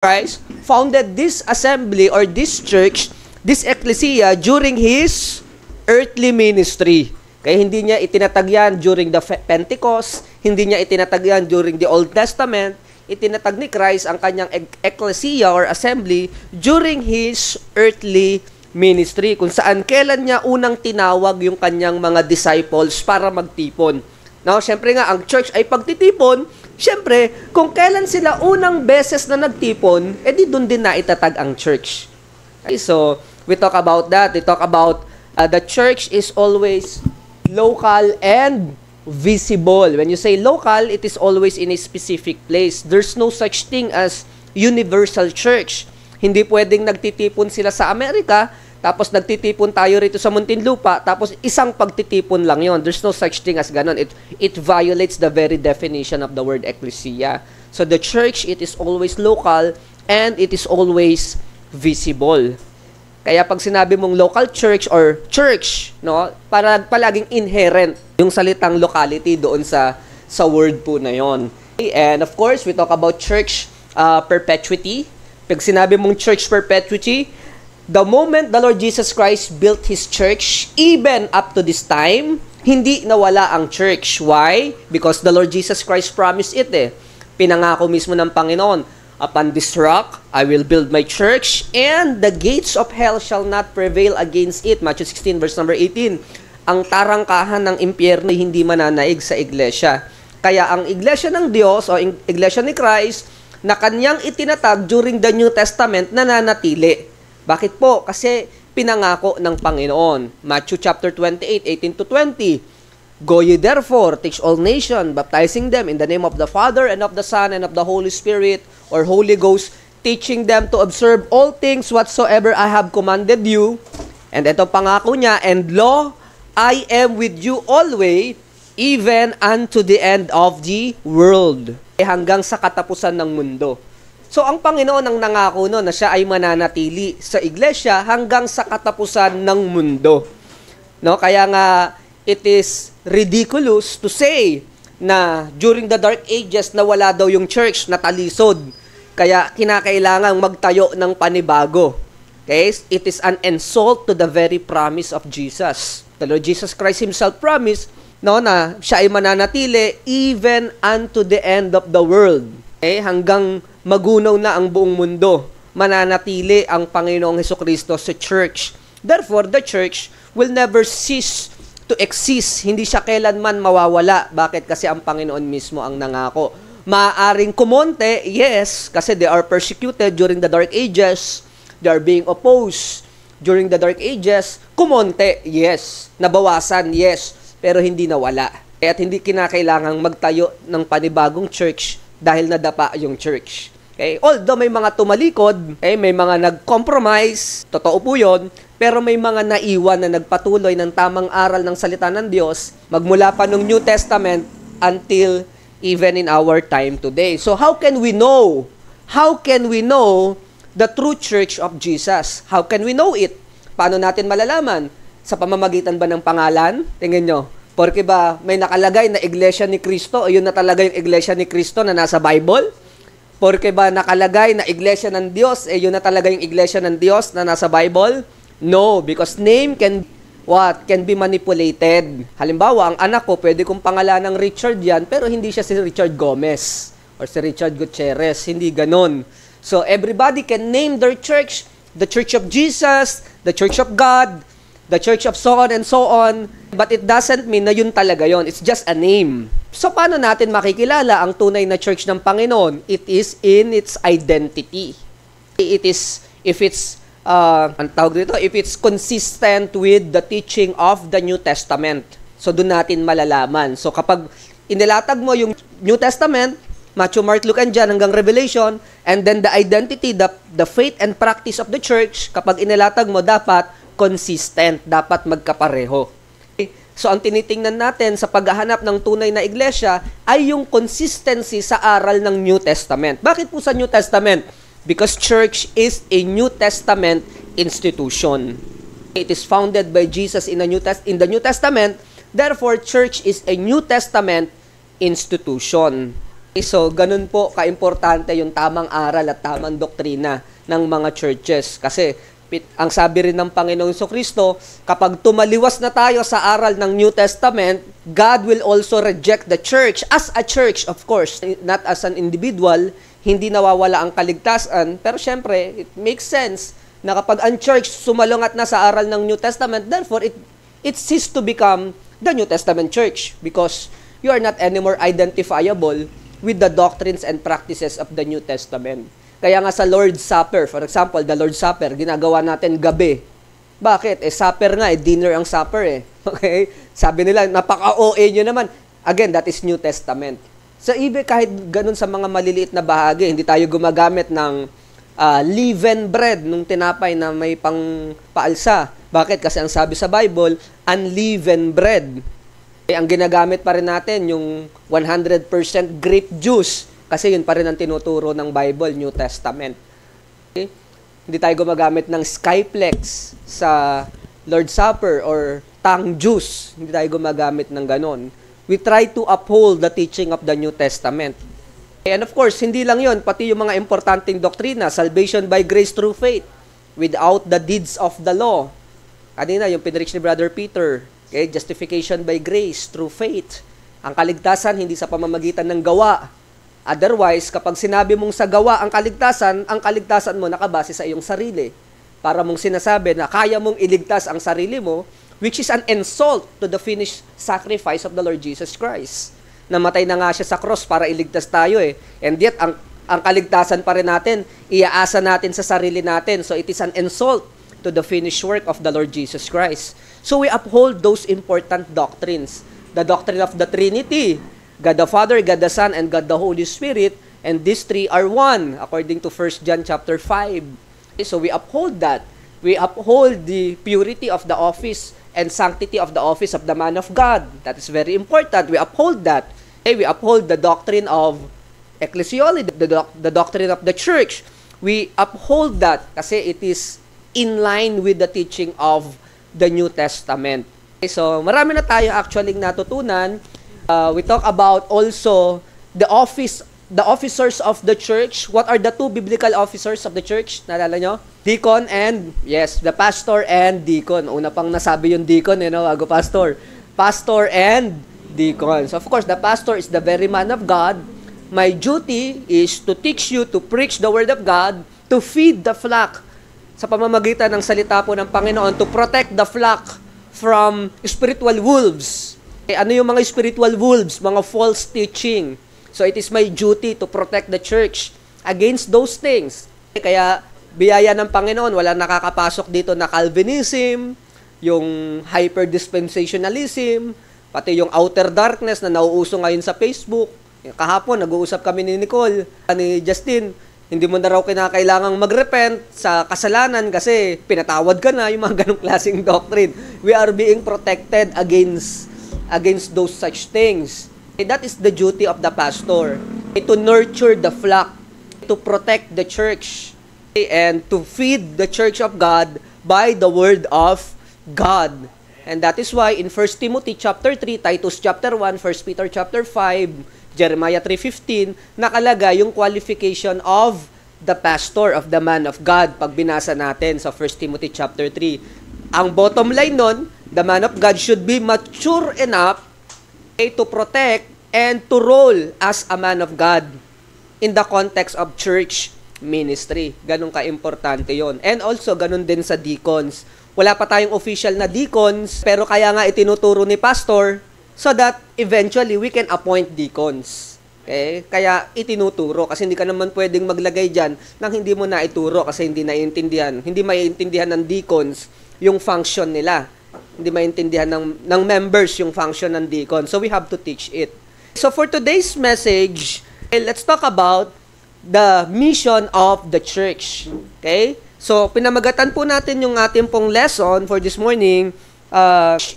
Christ founded this assembly or this church, this ecclesia during His earthly ministry. Kaya hindi niya itinatag yan during the Pentecost, hindi niya itinatag yan during the Old Testament, itinatag ni Christ ang kanyang ecclesia or assembly during His earthly ministry, kung saan kailan niya unang tinawag yung kanyang mga disciples para magtipon. Now, syempre nga, ang church ay pagtitipon. Syempre, kung kailan sila unang beses na nagtipon, edi doon din na itatag ang church. Okay, so, we talk about that. We talk about the church is always local and visible. When you say local, it is always in a specific place. There's no such thing as universal church. Hindi pwedeng nagtitipon sila sa Amerika, tapos nagtitipon tayo rito sa Muntinlupa, tapos isang pagtitipon lang yon. There's no such thing as ganon. It violates the very definition of the word ecclesia. So the church, it is always local and it is always visible. Kaya pag sinabi mong local church or church, no, para palaging inherent yung salitang locality doon sa word po na yon. And of course, we talk about church perpetuity. Pag sinabi mong church perpetuity, the moment the Lord Jesus Christ built His church, even up to this time, hindi nawala ang church. Why? Because the Lord Jesus Christ promised it Pinangako mismo ng Panginoon, upon this rock, I will build my church, and the gates of hell shall not prevail against it. Matthew 16, verse number 18. Ang tarangkahan ng impyerno hindi mananaig sa iglesia. Kaya ang iglesia ng Diyos, o iglesia ni Christ, na kanyang itinatag during the New Testament, nananatili. Bakit po? Kasi pinangako ng Panginoon. Matthew chapter 28, 18-20. Go ye therefore, teach all nations, baptizing them in the name of the Father and of the Son and of the Holy Spirit or Holy Ghost, teaching them to observe all things whatsoever I have commanded you. And ito pangako niya, and lo, I am with you always, even unto the end of the world. Hanggang sa katapusan ng mundo. So, ang Panginoon ang nangako no, na siya ay mananatili sa iglesia hanggang sa katapusan ng mundo. No? Kaya nga, it is ridiculous to say na during the Dark Ages na wala daw yung church, natalisod. Kaya kinakailangang magtayo ng panibago. Okay? It is an insult to the very promise of Jesus. The Lord Jesus Christ Himself promised no, na siya ay mananatili even unto the end of the world. Okay? Hanggang magunaw na ang buong mundo, mananatili ang Panginoong Hesukristo sa church. Therefore, the church will never cease to exist. Hindi siya kailanman mawawala. Bakit? Kasi ang Panginoon mismo ang nangako. Maaaring kumonte, yes, kasi they are persecuted during the Dark Ages. They are being opposed during the Dark Ages. Kumonte, yes. Nabawasan, yes. Pero hindi nawala. Kaya't hindi kinakailangang magtayo ng panibagong church dahil nadapa yung church. Okay? Although may mga tumalikod, may mga nag-compromise, totoo po yun, pero may mga naiwan na nagpatuloy ng tamang aral ng salita ng Diyos magmula pa nung New Testament until even in our time today. So how can we know? How can we know the true church of Jesus? How can we know it? Paano natin malalaman? Sa pamamagitan ba ng pangalan? Tingnan nyo. Porque ba may nakalagay na iglesia ni Kristo, o yun na talaga yung iglesia ni Kristo na nasa Bible? Porque ba nakalagay na iglesia ng Diyos, yun na talaga yung iglesia ng Diyos na nasa Bible? No, because name can be manipulated. Halimbawa, ang anak ko, pwede kong pangalan ng Richard yan, pero hindi siya si Richard Gomez or si Richard Gutierrez. Hindi ganon. So, everybody can name their church, the Church of Jesus, the Church of God, the Church of so on and so on, but it doesn't mean na yun talaga yun. It's just a name. So, paano natin makikilala ang tunay na church ng Panginoon? It is in its identity. It is, if it's consistent with the teaching of the New Testament. So, doon natin malalaman. So, kapag inilatag mo yung New Testament, Matthew, Mark, Luke, and John hanggang Revelation, and then the identity, the faith and practice of the church, kapag inilatag mo, dapat consistent, dapat magkapareho. Okay? So, ang tinitingnan natin sa paghahanap ng tunay na iglesia ay yung consistency sa aral ng New Testament. Bakit po sa New Testament? Because church is a New Testament institution. It is founded by Jesus in the New Testament. Therefore, church is a New Testament institution. So, ganun po kaimportante yung tamang aral at tamang doktrina ng mga churches. Kasi, ang sabi rin ng Panginoong Jesucristo, kapag tumaliwas na tayo sa aral ng New Testament, God will also reject the church as a church, of course, not as an individual. Hindi nawawala ang kaligtasan. Pero syempre, it makes sense na kapag ang church sumalungat na sa aral ng New Testament, therefore, it ceased to become the New Testament church because you are not anymore identifiable with the doctrines and practices of the New Testament. Kaya nga sa Lord's Supper, for example, the Lord's Supper, ginagawa natin gabi. Bakit? Supper nga, dinner ang supper eh. Okay? Sabi nila, napaka-OA nyo naman. Again, that is New Testament. So, ibig kahit ganun sa mga maliliit na bahagi, hindi tayo gumagamit ng leavened bread, nung tinapay na may pang paalsa. Bakit? Kasi ang sabi sa Bible, unleavened bread. Ang ginagamit pa rin natin yung 100% grape juice kasi yun pa rin ang tinuturo ng Bible, New Testament. Okay? Hindi tayo gumagamit ng Skyplex sa Lord's Supper or tang juice. Hindi tayo gumagamit ng ganon. We try to uphold the teaching of the New Testament. And of course, hindi lang yun, pati yung mga importanteng doktrina, salvation by grace through faith, without the deeds of the law. Kanina, yung pinreach ni Brother Peter, okay, justification by grace through faith. Ang kaligtasan hindi sa pamamagitan ng gawa. Otherwise, kapag sinabi mong sa gawa ang kaligtasan mo nakabase sa iyong sarili. Para mong sinasabi na kaya mong iligtas ang sarili mo, which is an insult to the finished sacrifice of the Lord Jesus Christ. Namatay na nga siya sa cross para iligtas tayo eh. And yet, ang kaligtasan pa rin natin, iaasa natin sa sarili natin. So it is an insult to the finished work of the Lord Jesus Christ. So we uphold those important doctrines. The doctrine of the Trinity, God the Father, God the Son, and God the Holy Spirit, and these three are one, according to 1 John chapter 5. Okay, so we uphold that. We uphold the purity of the office and sanctity of the office of the man of God. That is very important. We uphold that. Okay, we uphold the doctrine of ecclesiology, the doctrine of the church. We uphold that kasi it is in line with the teaching of the New Testament. Okay, so, marami na tayo actually natutunan. We talk about also the officers of the church. What are the two biblical officers of the church? Naalala nyo? Deacon and, yes, the pastor and deacon. Una pang nasabi yung deacon, bago pastor. Pastor and deacons. Of course, the pastor is the very man of God. My duty is to teach you to preach the word of God, to feed the flock sa pamamagitan ng salita po ng Panginoon, to protect the flock from spiritual wolves. Ano yung mga spiritual wolves? Mga false teaching. So it is my duty to protect the church against those things. Kaya biyaya ng Panginoon, walang nakakapasok dito na Calvinism, yung hyper-dispensationalism, pati yung outer darkness na nauuso ngayon sa Facebook. Kahapon, nag-uusap kami ni Nicole, ni Justin, hindi mo na raw kinakailangang mag-repent sa kasalanan kasi pinatawad ka na, yung mga ganong klaseng doctrine. We are being protected against those such things. That is the duty of the pastor. To nurture the flock, to protect the church, and to feed the church of God by the word of God. And that is why in 1 Timothy chapter 3, Titus chapter 1, 1 Peter chapter 5, Jeremiah 3:15, nakalagay yung qualification of the pastor, of the man of God, pag binasa natin sa 1 Timothy chapter 3. Ang bottom line nun, the man of God should be mature enough to protect and to role as a man of God in the context of church ministry. Ganun ka-importante yon. And also, ganun din sa deacons. Wala pa tayong official na deacons, pero kaya nga itinuturo ni pastor so that eventually we can appoint deacons. Okay? Kaya itinuturo kasi hindi ka naman pwedeng maglagay dyan nang hindi mo na ituro kasi hindi naiintindihan. Hindi maiintindihan ng deacons yung function nila. Hindi maintindihan ng members yung function ng deacon. So we have to teach it. So for today's message, let's talk about the mission of the church. Okay? So pinamagatan po natin yung ating pong lesson for this morning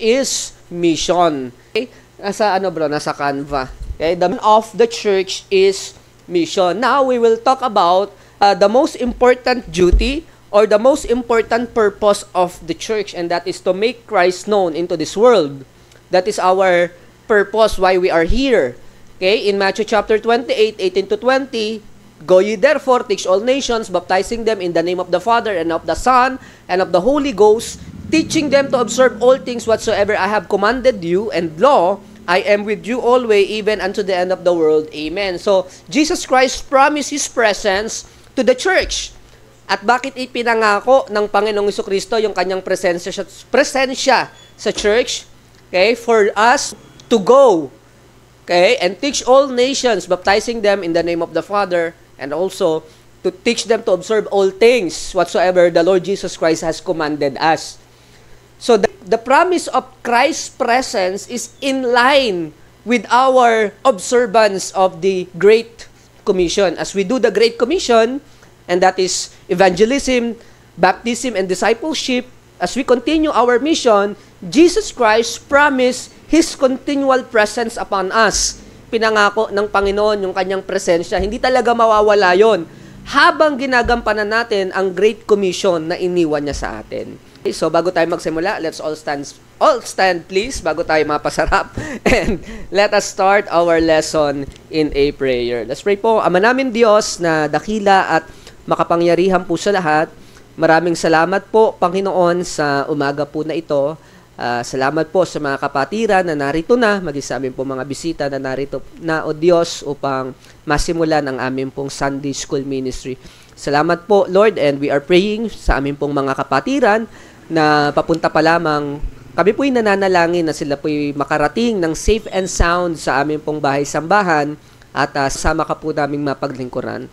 is mission. Okay? Nasa Canva. Okay? The mission of the church is mission. Now we will talk about the most important duty or the most important purpose of the church, and that is to make Christ known into this world. That is our purpose why we are here. Okay, in Matthew chapter 28, 18 to 20, go ye therefore, teach all nations, baptizing them in the name of the Father, and of the Son, and of the Holy Ghost, teaching them to observe all things whatsoever I have commanded you, and lo, I am with you always, even unto the end of the world. Amen. So, Jesus Christ promised His presence to the church. At bakit ipinangako ng Panginoong Jesucristo yung kanyang presensya sa church? Okay, for us to go, okay, and teach all nations, baptizing them in the name of the Father, and also to teach them to observe all things whatsoever the Lord Jesus Christ has commanded us. So the promise of Christ's presence is in line with our observance of the Great Commission. As we do the Great Commission, and that is evangelism, baptism, and discipleship, as we continue our mission, Jesus Christ promised His continual presence upon us. Pinangako ng Panginoon yung kanyang presensya. Hindi talaga mawawala yon habang ginagampanan natin ang Great Commission na iniwan niya sa atin. Okay, so bago tayo magsimula, let's all stand please bago tayo mapasarap, and let us start our lesson in a prayer. Let's pray po. Ama namin Diyos na dakila at makapangyarihan po sa lahat, maraming salamat po Panginoon sa umaga po na ito. Salamat po sa mga kapatiran na narito na, maging sa amin po mga bisita na narito na, O Diyos, upang masimulan ang amin pong Sunday School Ministry. Salamat po, Lord, and we are praying sa amin pong mga kapatiran na papunta pa lamang. Kami po'y nananalangin na sila po'y makarating ng safe and sound sa amin pong bahay-sambahan at sama ka po naming mapaglingkuran.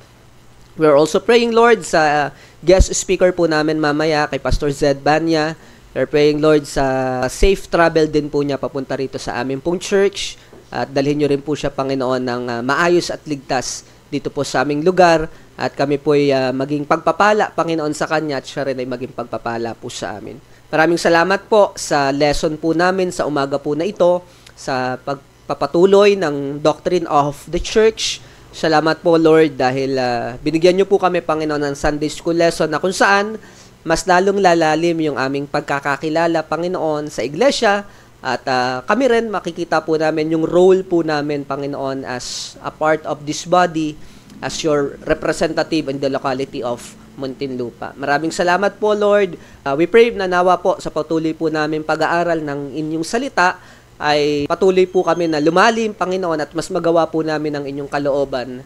We are also praying, Lord, sa guest speaker po namin mamaya kay Pastor Zed Banya. We are praying, Lord, sa safe travel din po niya papunta rito sa amin pong church, at dalhin niyo rin po siya, Panginoon, ng maayos at ligtas dito po sa aming lugar, at kami po ay maging pagpapala, Panginoon, sa kanya, at siya rin ay maging pagpapala po sa amin. Maraming salamat po sa lesson po namin sa umaga po na ito, sa pagpapatuloy ng Doctrine of the Church. Salamat po, Lord, dahil binigyan niyo po kami, Panginoon, ng Sunday School lesson na kung saan mas lalong lalalim yung aming pagkakakilala, Panginoon, sa iglesia, at kami rin makikita po namin yung role po namin, Panginoon, as a part of this body, as your representative in the locality of Muntinlupa. Maraming salamat po, Lord. We pray na nawa po sa patuloy po namin pag-aaral ng inyong salita ay patuloy po kami na lumalim, Panginoon, at mas magawa po namin ang inyong kalooban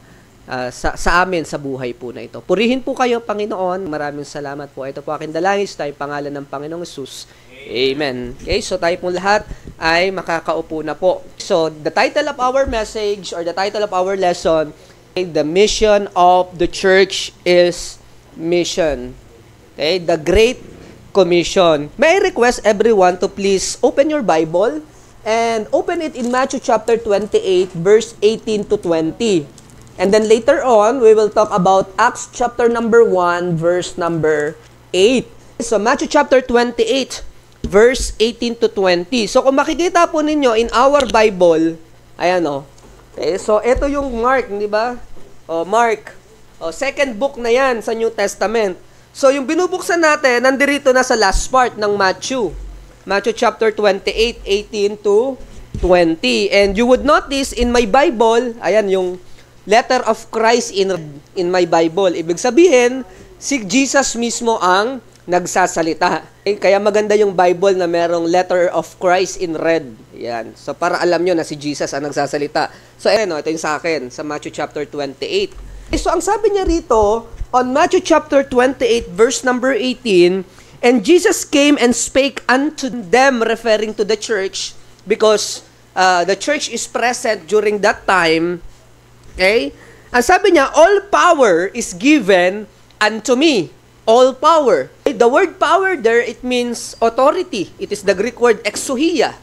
sa amin sa buhay po na ito. Purihin po kayo, Panginoon. Maraming salamat po. Ito po aking dalangin sa pangalan ng Panginoong Hesus. Amen. Okay, so tayo pong lahat ay makakaupo na po. So, the title of our message or the title of our lesson, the mission of the church is mission. Okay, the Great Commission. May I request everyone to please open your Bible and open it in Matthew chapter 28, verse 18 to 20. And then later on, we will talk about Acts chapter number 1, verse number 8. So Matthew chapter 28, verse 18 to 20. So kung makikita po ninyo in our Bible, ayan o. Okay, so ito yung Mark, di ba? Mark. Second book na yan sa New Testament. So yung binubuksan natin, nandirito na sa last part ng Matthew. Matthew chapter 28, 18 to 20. And you would notice in my Bible, ayan yung letter of Christ in my Bible. Ibig sabihin, si Jesus mismo ang nagsasalita. Okay? Kaya maganda yung Bible na merong letter of Christ in red. Yan. So para alam nyo na si Jesus ang nagsasalita. So ito yung sa akin, sa Matthew chapter 28. So ang sabi niya rito, on Matthew chapter 28, verse number 18, and Jesus came and spake unto them, referring to the church, because the church is present during that time. Okay? Ang sabi niya, all power is given unto me. All power. The word power there, it means authority. It is the Greek word exousia.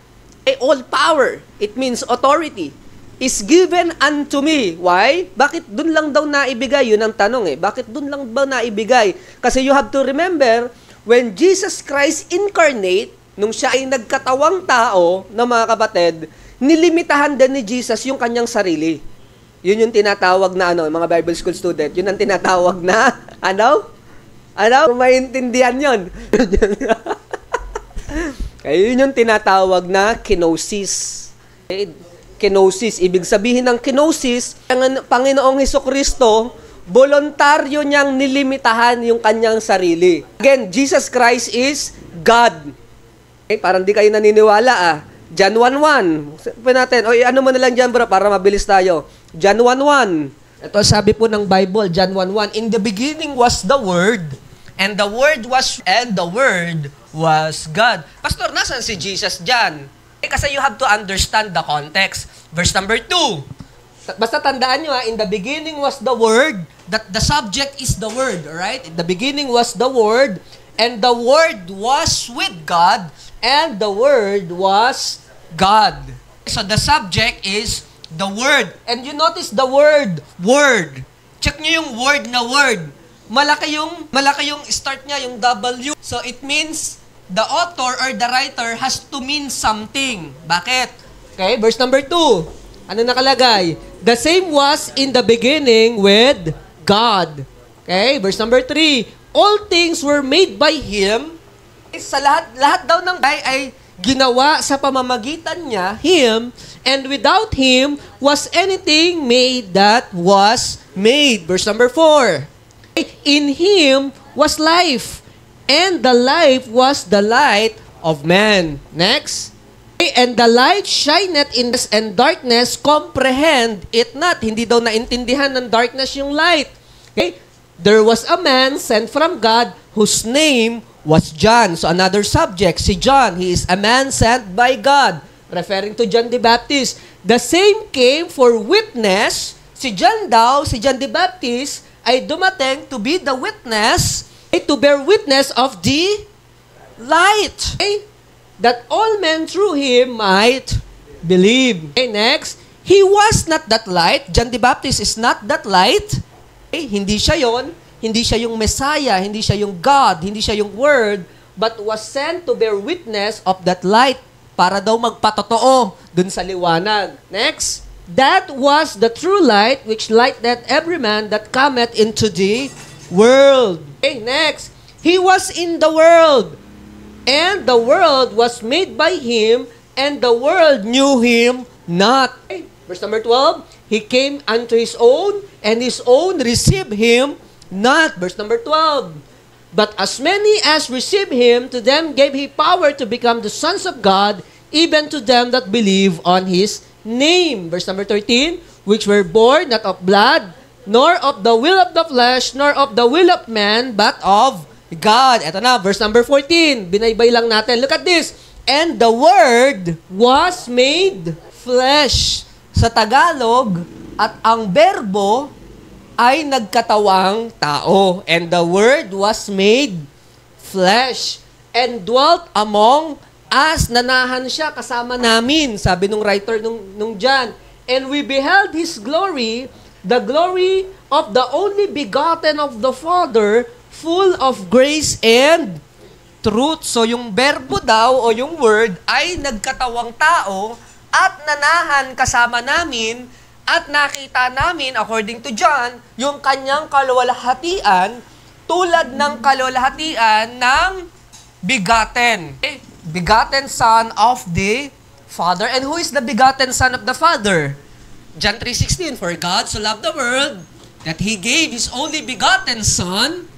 All power, it means authority, is given unto me. Why? Bakit dun lang daw naibigay? Yun ang tanong Bakit dun lang ba naibigay? Kasi you have to remember, when Jesus Christ incarnate, nung siya ay nagkatawang tao, na mga kapatid, nilimitahan din ni Jesus yung kanyang sarili. Yun yung tinatawag na mga Bible school student, yun ang tinatawag na, maintindihan yun. Kaya yun yung tinatawag na kenosis. Okay? kenosis. Ibig sabihin ng kenosis, ang Panginoong Hesukristo, voluntaryo niyang nilimitahan yung kanyang sarili. Again, Jesus Christ is God. Okay, parang di kayo naniniwala John 1:1. Sabi natin, ano mo na lang dyan bro, para mabilis tayo. John 1:1. Ito sabi po ng Bible, John 1:1. In the beginning was the Word, and the Word was God. Pastor, nasan si Jesus dyan? Kasi you have to understand the context. Verse number 2. Basta tandaan nyo in the beginning was the Word, that the subject is the Word, alright? In the beginning was the Word, and the Word was with God, and the Word was God. So the subject is the Word. And you notice the word. Check nyo yung word na word. Malaki yung start niya, yung W. So it means the author or the writer has to mean something. Bakit? Okay, verse number 2. Ano nakalagay? The same was in the beginning with God. Okay, verse number 3. All things were made by Him. Sa lahat daw ng ay ginawa sa pamamagitan niya, Him, and without Him was anything made that was made. Verse number 4. In Him was life, and the life was the light of man. Next. And the light shineth in this, and darkness comprehend it not. Hindi daw naintindihan ng darkness yung light. Okay? There was a man sent from God whose name was John. So another subject, si John. He is a man sent by God. Referring to John the Baptist. The same came for witness. Si John the Baptist, ay dumating to be the witness, to bear witness of the light. Okay? That all men through Him might believe. Okay, next. He was not that light. John the Baptist is not that light. Okay, hindi siya yon. Hindi siya yung Messiah. Hindi siya yung God. Hindi siya yung Word. But was sent to bear witness of that light para daw magpatotoo dun sa liwanag. Next. That was the true light which lightened every man that cometh into the world. Okay, next. He was in the world. And the world was made by Him, and the world knew Him not. Okay. Verse number 12, He came unto His own, and His own received Him not. Verse number 12, but as many as received Him, to them gave He power to become the sons of God, even to them that believe on His name. Verse number 13, which were born not of blood, nor of the will of the flesh, nor of the will of man, but of God. Ito na, verse number 14. Binaybay lang natin. Look at this. And the Word was made flesh. Sa Tagalog, at ang berbo ay nagkatawang tao. And the Word was made flesh and dwelt among us. Nanahan siya kasama namin, sabi nung writer nung John. And we beheld His glory, the glory of the only begotten of the Father, full of grace and truth. So yung berbo daw o yung word ay nagkatawang tao at nanahan kasama namin at nakita namin, according to John, yung kanyang kaluwalhatian tulad ng kaluwalhatian ng begotten. Okay? Begotten Son of the Father. And who is the begotten Son of the Father? John 3:16, for God so loved the world that He gave His only begotten Son,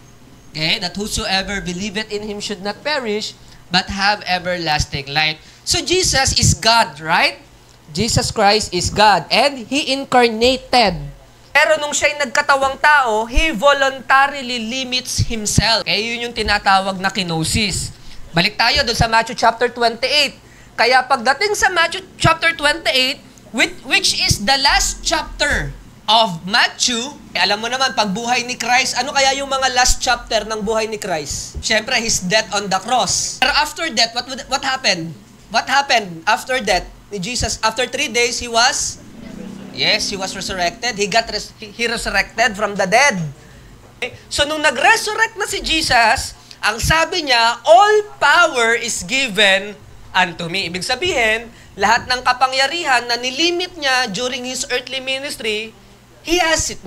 okay, that whosoever believeth in Him should not perish, but have everlasting life. So Jesus is God, right? Jesus Christ is God. And He incarnated. Pero nung siya'y nagkatawang tao, He voluntarily limits Himself. Okay, yun yung tinatawag na kenosis. Balik tayo doon sa Matthew chapter 28. Kaya pagdating sa Matthew chapter 28, which is the last chapter of Matthew, alam mo naman, pag buhay ni Christ, ano kaya yung mga last chapter ng buhay ni Christ? Siyempre, His death on the cross. Pero after that, what happened? What happened after death ni Jesus? After 3 days, He was resurrected. He resurrected from the dead. Okay? So, nung nag-resurrect na si Jesus, ang sabi niya, all power is given unto me. Ibig sabihin, lahat ng kapangyarihan na nilimit niya during His earthly ministry, He has it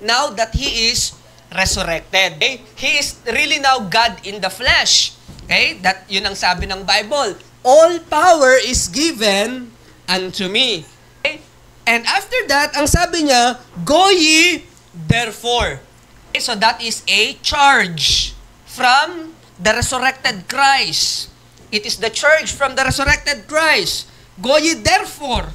now that He is resurrected. Okay? He is really now God in the flesh. Okay? Yun ang sabi ng Bible. All power is given unto me. Okay? And after that, ang sabi niya, go ye therefore. Okay, so that is a charge from the resurrected Christ. It is the charge from the resurrected Christ. Go ye therefore,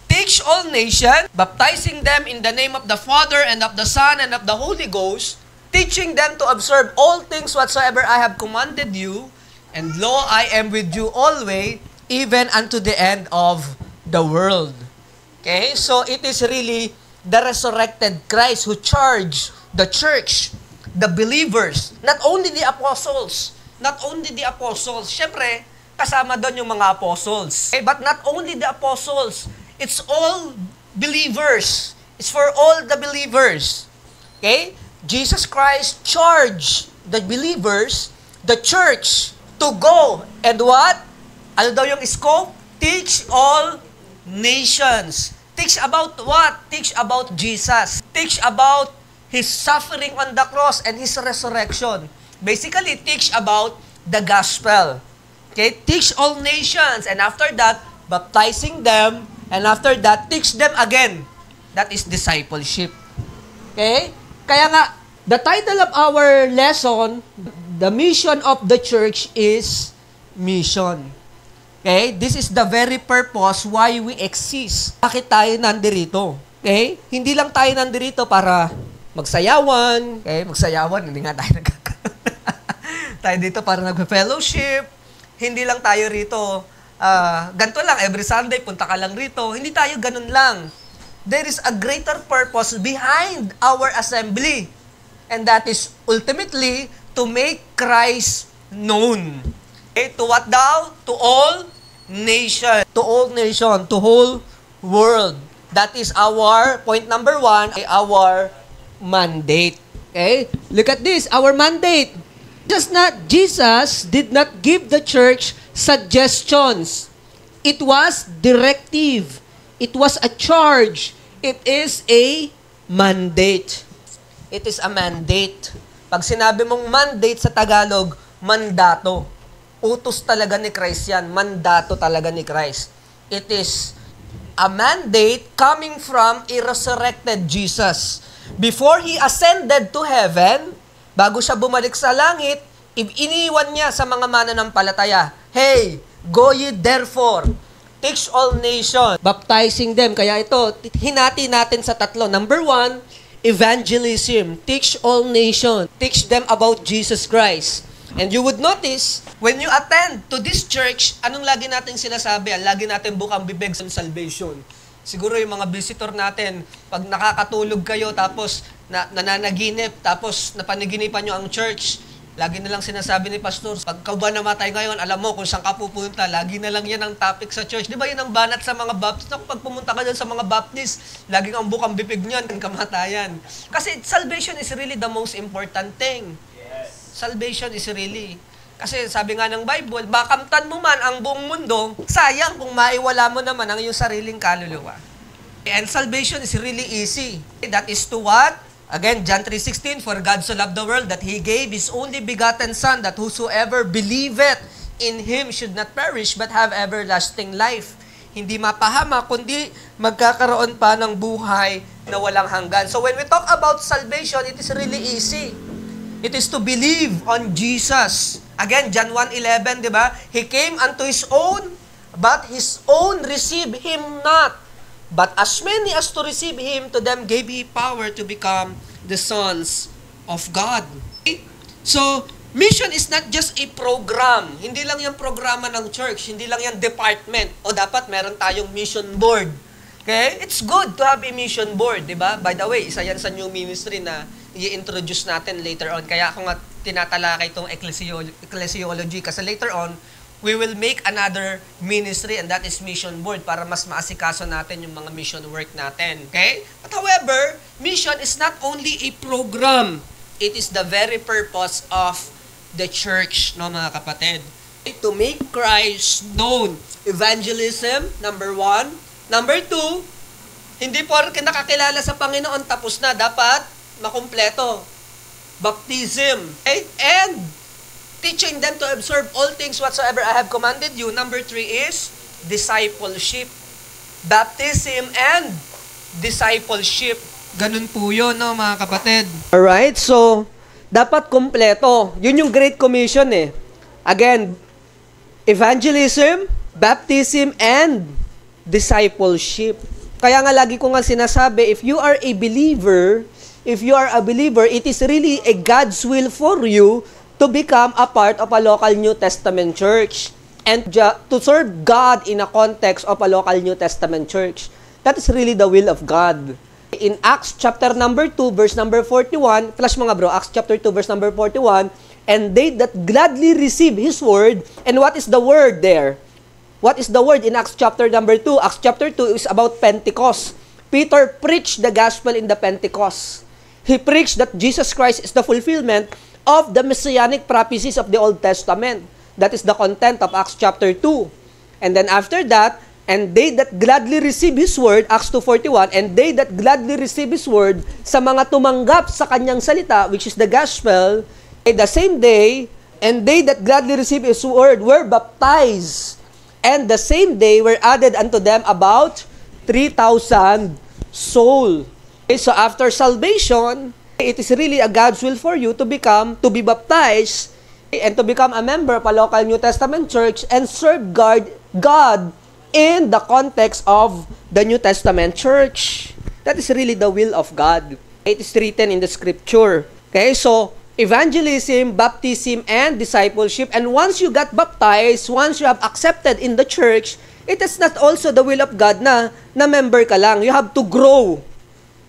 teach all nations, baptizing them in the name of the Father and of the Son and of the Holy Ghost, teaching them to observe all things whatsoever I have commanded you, and lo, I am with you always, even unto the end of the world. Okay, so it is really the resurrected Christ who charged the church, the believers, not only the apostles. Syempre, kasama doon yung mga apostles. Okay, but not only the apostles, it's all believers. It's for all the believers. Okay? Jesus Christ charged the believers, the church, to go and what? Ano daw yung scope? Teach all nations. Teach about what? Teach about Jesus. Teach about His suffering on the cross and His resurrection. Basically, teach about the gospel. Okay? Teach all nations. And after that, baptizing them. And after that, teach them again. That is discipleship. Okay? Kaya nga, the title of our lesson, the mission of the church is mission. Okay? This is the very purpose why we exist. Bakit tayo nandirito? Okay? Hindi lang tayo nandirito para magsayawan. Okay? Magsayawan, hindi nga tayo tayo dito para nagpe-fellowship. Hindi lang tayo rito, ganito lang, every Sunday, punta ka lang rito. Hindi tayo ganun lang. There is a greater purpose behind our assembly. And that is ultimately to make Christ known. Okay? To what daw? To all nation. To all nation. To whole world. That is our, point number 1, our mandate. Okay? Look at this, our mandate. Jesus did not give the church suggestions. It was directive. It was a charge. It is a mandate. It is a mandate. Pag sinabi mong mandate sa Tagalog, mandato. Utos talaga ni Christ yan. Mandato talaga ni Christ. It is a mandate coming from a resurrected Jesus. Before He ascended to heaven, bago Siya bumalik sa langit, iniwan Niya sa mga mananampalataya, hey, go ye therefore, teach all nations, baptizing them. Kaya ito, hinati natin sa tatlo. Number 1, evangelism. Teach all nations. Teach them about Jesus Christ. And you would notice, when you attend to this church, anong lagi natin sinasabi? Lagi natin bukang bibig sa salvation. Siguro yung mga visitor natin, pag nakakatulog kayo, tapos nananaginip, tapos napanaginipan nyo ang church, lagi na lang sinasabi ni Pastor, pag ka ba namatay ngayon, alam mo kung saan ka pupunta, lagi na lang yan ang topic sa church. Di ba yun ang banat sa mga Baptist? Naku, pag pumunta ka dyan sa mga Baptist, laging ang bukang bibig niyan, ang kamatayan. Kasi salvation is really the most important thing. Salvation is really, kasi sabi nga ng Bible, bakamtan mo man ang buong mundo, sayang kung maiwala mo naman ang iyong sariling kaluluwa. And salvation is really easy. That is to what? Again, John 3:16, for God so loved the world that He gave His only begotten Son, that whosoever believeth in Him should not perish, but have everlasting life. Hindi mapahama, kundi magkakaroon pa ng buhay na walang hanggan. So when we talk about salvation, it is really easy. It is to believe on Jesus. Again, John 1:11, di ba? He came unto His own, but His own received Him not. But as many as to receive Him, to them gave He power to become the sons of God. Okay? So, mission is not just a program. Hindi lang yung programa ng church. Hindi lang yung department. O dapat meron tayong mission board. Okay? It's good to have a mission board, di ba? By the way, isa yan sa new ministry na i-introduce natin later on. Kaya ako nga tinatalakay itong ecclesiology kasi later on, we will make another ministry and that is mission board para mas maasikaso natin yung mga mission work natin. Okay? But however, mission is not only a program. It is the very purpose of the church, no mga kapatid. To make Christ known. Evangelism, number 1. Number 2, hindi porke nakakilala sa Panginoon, tapos na. Dapat makumpleto. Baptism. Okay? And teaching them to observe all things whatsoever I have commanded you. Number 3 is discipleship. Baptism and discipleship. Ganun po yun, no, mga kapatid. Alright, so, dapat kompleto. Yun yung Great Commission eh. Again, evangelism, baptism, and discipleship. Kaya nga lagi ko nga sinasabi, if you are a believer, it is really a God's will for you to become a part of a local New Testament church and to serve God in a context of a local New Testament church. That is really the will of God. In Acts chapter number 2, verse number 41, flash mga bro, Acts chapter 2, verse number 41, and they that gladly receive His word, and what is the word there? What is the word in Acts chapter number 2? Acts chapter 2 is about Pentecost. Peter preached the gospel in the Pentecost. He preached that Jesus Christ is the fulfillment of the messianic prophecies of the Old Testament. That is the content of Acts chapter 2. And then after that, and they that gladly receive His word, Acts 2:41, and they that gladly receive His word, sa mga tumanggap sa Kanyang salita, which is the gospel, the same day, and they that gladly receive His word were baptized, and the same day were added unto them about 3,000 souls. Okay, so after salvation, it is really a God's will for you to be baptized, and to become a member of a local New Testament church and serve God in the context of the New Testament church. That is really the will of God. It is written in the scripture. Okay, so evangelism, baptism, and discipleship. And once you got baptized, once you have accepted in the church, it is not also the will of God na member ka lang. You have to grow.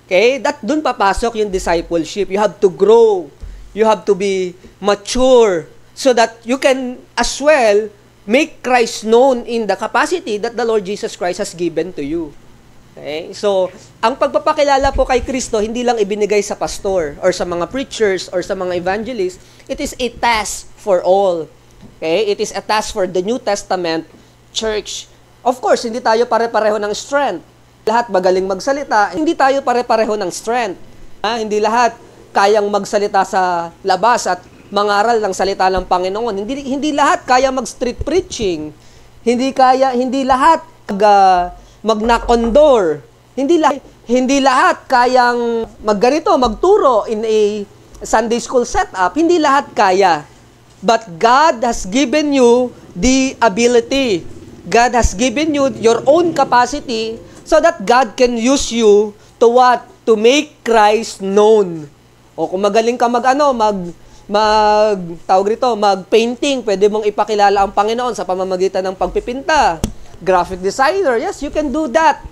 Okay, dun papasok yung discipleship. You have to grow. You have to be mature so that you can as well make Christ known in the capacity that the Lord Jesus Christ has given to you. Okay? So, ang pagpapakilala po kay Kristo, hindi lang ibinigay sa pastor or sa mga preachers or sa mga evangelists. It is a task for all. Okay? It is a task for the New Testament church. Of course, hindi tayo pare-pareho ng strength. Lahat magaling magsalita, hindi tayo pare-pareho ng strength. Hindi lahat kayang magsalita sa labas at mangaral ng salita ng Panginoon. Hindi lahat kaya mag-street preaching. Hindi lahat mag-knock on door. Hindi lahat kayang magturo in a Sunday school setup. Hindi lahat kaya. But God has given you the ability. God has given you your own capacity so that God can use you to what? To make Christ known. O kung magaling ka mag-painting, pwede mong ipakilala ang Panginoon sa pamamagitan ng pagpipinta. Graphic designer, yes, you can do that.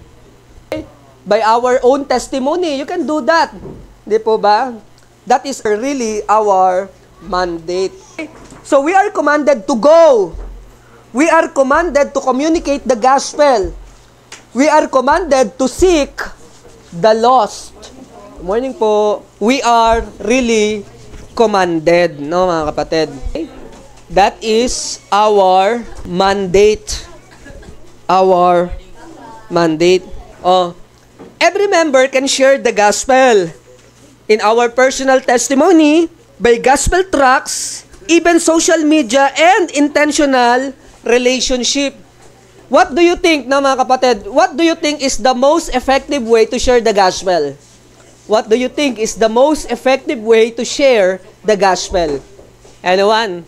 Okay? By our own testimony, you can do that. Di po ba? That is really our mandate. Okay? So we are commanded to go. We are commanded to communicate the gospel. We are commanded to seek the lost. Good morning po. We are really commanded, no mga kapatid? Okay? That is our mandate. Our mandate. Every member can share the gospel in our personal testimony, by gospel tracts, even social media, and intentional relationship. What do you think, no mga kapatid? What do you think is the most effective way to share the gospel? What do you think is the most effective way to share the gospel? Anyone?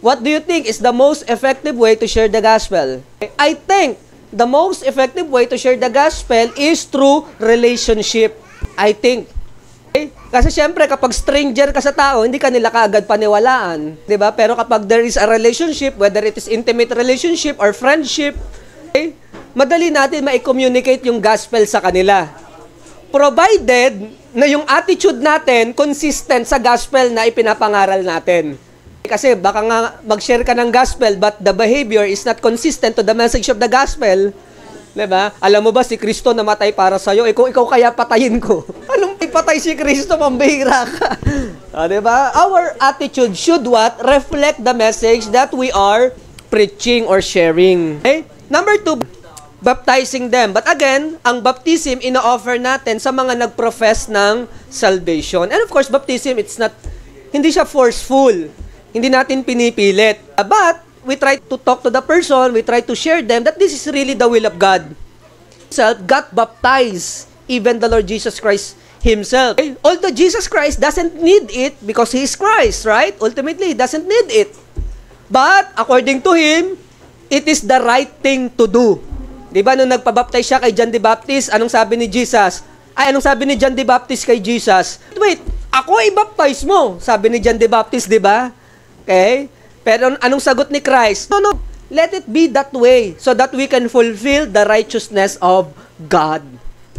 What do you think is the most effective way to share the gospel? I think the most effective way to share the gospel is through relationship. I think. Okay? Kasi syempre, kapag stranger ka sa tao, hindi ka nila kaagad paniwalaan. Diba? Pero kapag there is a relationship, whether it is intimate relationship or friendship, okay, madali natin ma-communicate yung gospel sa kanila. Provided na yung attitude natin consistent sa gospel na ipinapangaral natin. Kasi baka nga mag-share ka ng gospel but the behavior is not consistent to the message of the gospel. Diba? Alam mo ba si Kristo namatay para sa'yo? Kung ikaw kaya patayin ko. Anong ipatay si Kristo? Pambihira ka. Diba? Our attitude should what? Reflect the message that we are preaching or sharing. Okay? Number 2, baptizing them. But again, ang baptism ino-offer natin sa mga nag-profess ng salvation. And of course, baptism, hindi siya forceful. Hindi natin pinipilit. But we try to talk to the person, we try to share them that this is really the will of God. Himself got baptized even the Lord Jesus Christ Himself. Okay? Although Jesus Christ doesn't need it because He is Christ, right? Ultimately, He doesn't need it. But, according to Him, it is the right thing to do. Diba, nung nagpabaptize siya kay John the Baptist, anong sabi ni Jesus? Anong sabi ni John the Baptist kay Jesus? Wait, ako i-baptize mo, sabi ni John the Baptist, diba? Okay? Pero anong sagot ni Christ? No, let it be that way so that we can fulfill the righteousness of God.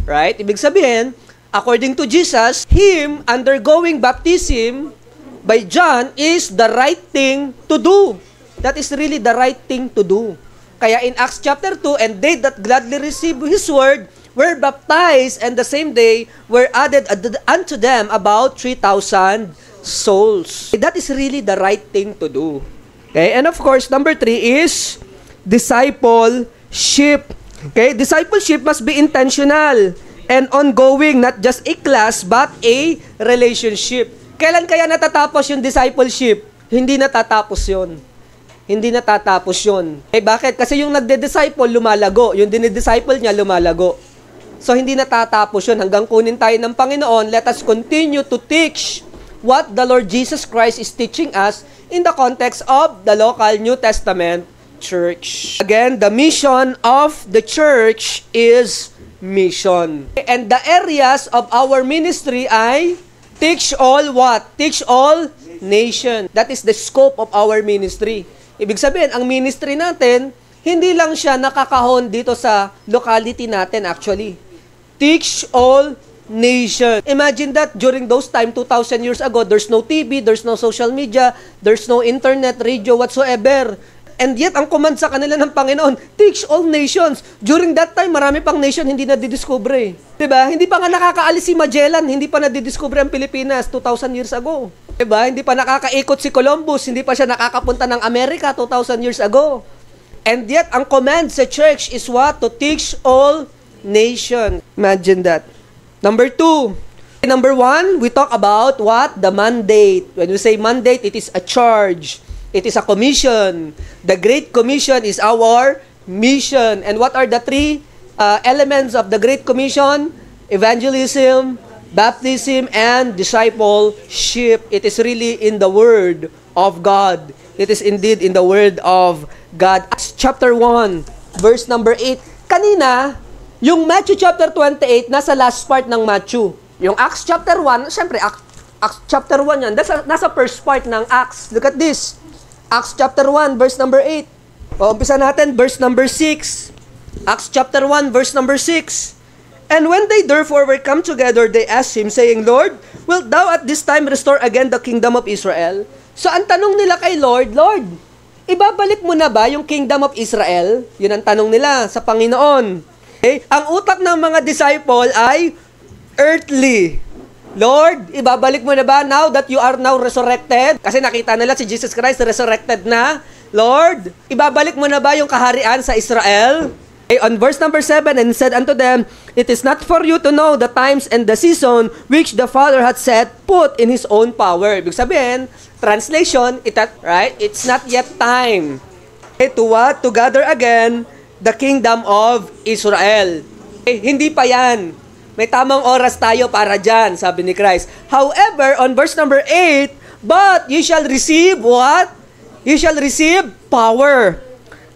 Right? Ibig sabihin, according to Jesus, Him undergoing baptism by John is the right thing to do. That is really the right thing to do. Kaya in Acts chapter 2, and they that gladly received His word were baptized, and the same day were added unto them about 3,000 souls. That is really the right thing to do. Okay? And of course, number 3 is discipleship. Okay? Discipleship must be intentional and ongoing, not just a class, but a relationship. Kailan kaya natatapos yung discipleship? Hindi natatapos yun. Hindi natatapos yun. Eh bakit? Kasi yung nagde-disciple, lumalago. Yung dinidisciple niya, lumalago. So, hindi natatapos yun. Hanggang kunin tayo ng Panginoon, let us continue to teach what the Lord Jesus Christ is teaching us in the context of the local New Testament church. Again, the mission of the church is mission. And the areas of our ministry ay teach all what? Teach all nation. That is the scope of our ministry. Ibig sabihin, ang ministry natin, hindi lang siya nakakahon dito sa locality natin actually. Teach all nation. Imagine that during those time, 2,000 years ago, there's no TV, there's no social media, there's no internet, radio, whatsoever. And yet, ang command sa kanila ng Panginoon, teach all nations. During that time, marami pang nation hindi na didiscover. Diba? Hindi pa nga nakakaalis si Magellan, hindi pa na-didiscover ang Pilipinas 2,000 years ago. Diba? Hindi pa nakakaikot si Columbus, hindi pa siya nakakapunta ng Amerika 2,000 years ago. And yet, ang command sa church is what? To teach all nations. Imagine that. Number 2. Number 1, we talk about what? The mandate. When we say mandate, it is a charge. It is a commission. The Great Commission is our mission. And what are the 3 elements of the Great Commission? Evangelism, baptism, and discipleship. It is really in the Word of God. It is indeed in the Word of God. Acts chapter 1, verse number 8. Kanina, yung Matthew chapter 28, nasa last part ng Matthew. Yung Acts chapter 1, syempre, Acts chapter 1 yan. Nasa first part ng Acts. Look at this. Acts chapter 1, verse number 8. O, umpisa natin, verse number 6. Acts chapter 1, verse number 6. And when they therefore were come together, they asked him, saying, Lord, wilt thou at this time restore again the kingdom of Israel? So, ang tanong nila kay Lord, Lord, ibabalik mo na ba yung kingdom of Israel? Yun ang tanong nila sa Panginoon. Okay? Ang utak ng mga disciple ay earthly. Lord, ibabalik mo na ba now that you are now resurrected? Kasi nakita nila si Jesus Christ resurrected na. Lord, ibabalik mo na ba yung kaharian sa Israel? Okay, on verse number 7, and said unto them, It is not for you to know the times and the season which the Father hath set put in His own power. Ibig sabihin, translation, right? It's not yet time. Okay, to what? To gather again the kingdom of Israel. Okay, hindi pa yan. May tamang oras tayo para dyan, sabi ni Christ. However, on verse number 8, but you shall receive what? You shall receive power.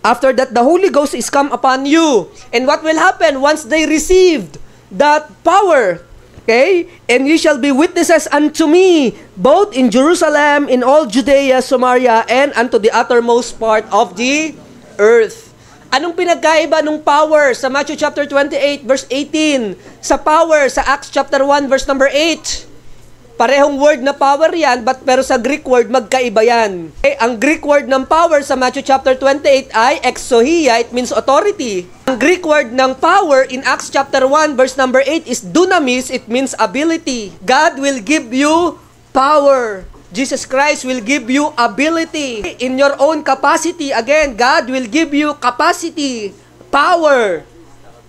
After that, the Holy Ghost is come upon you. And what will happen once they received that power? Okay? And you shall be witnesses unto me, both in Jerusalem, in all Judea, Samaria, and unto the uttermost part of the earth. Anong pinagkaiba ng power sa Matthew chapter 28 verse 18 sa power sa Acts chapter 1 verse number 8? Parehong word na power yan, pero sa Greek word magkaiba yan. Okay? Ang Greek word ng power sa Matthew chapter 28 ay exousia, it means authority. Ang Greek word ng power in Acts chapter 1 verse number 8 is dunamis, it means ability. God will give you power. Jesus Christ will give you ability in your own capacity. Again, God will give you capacity, power.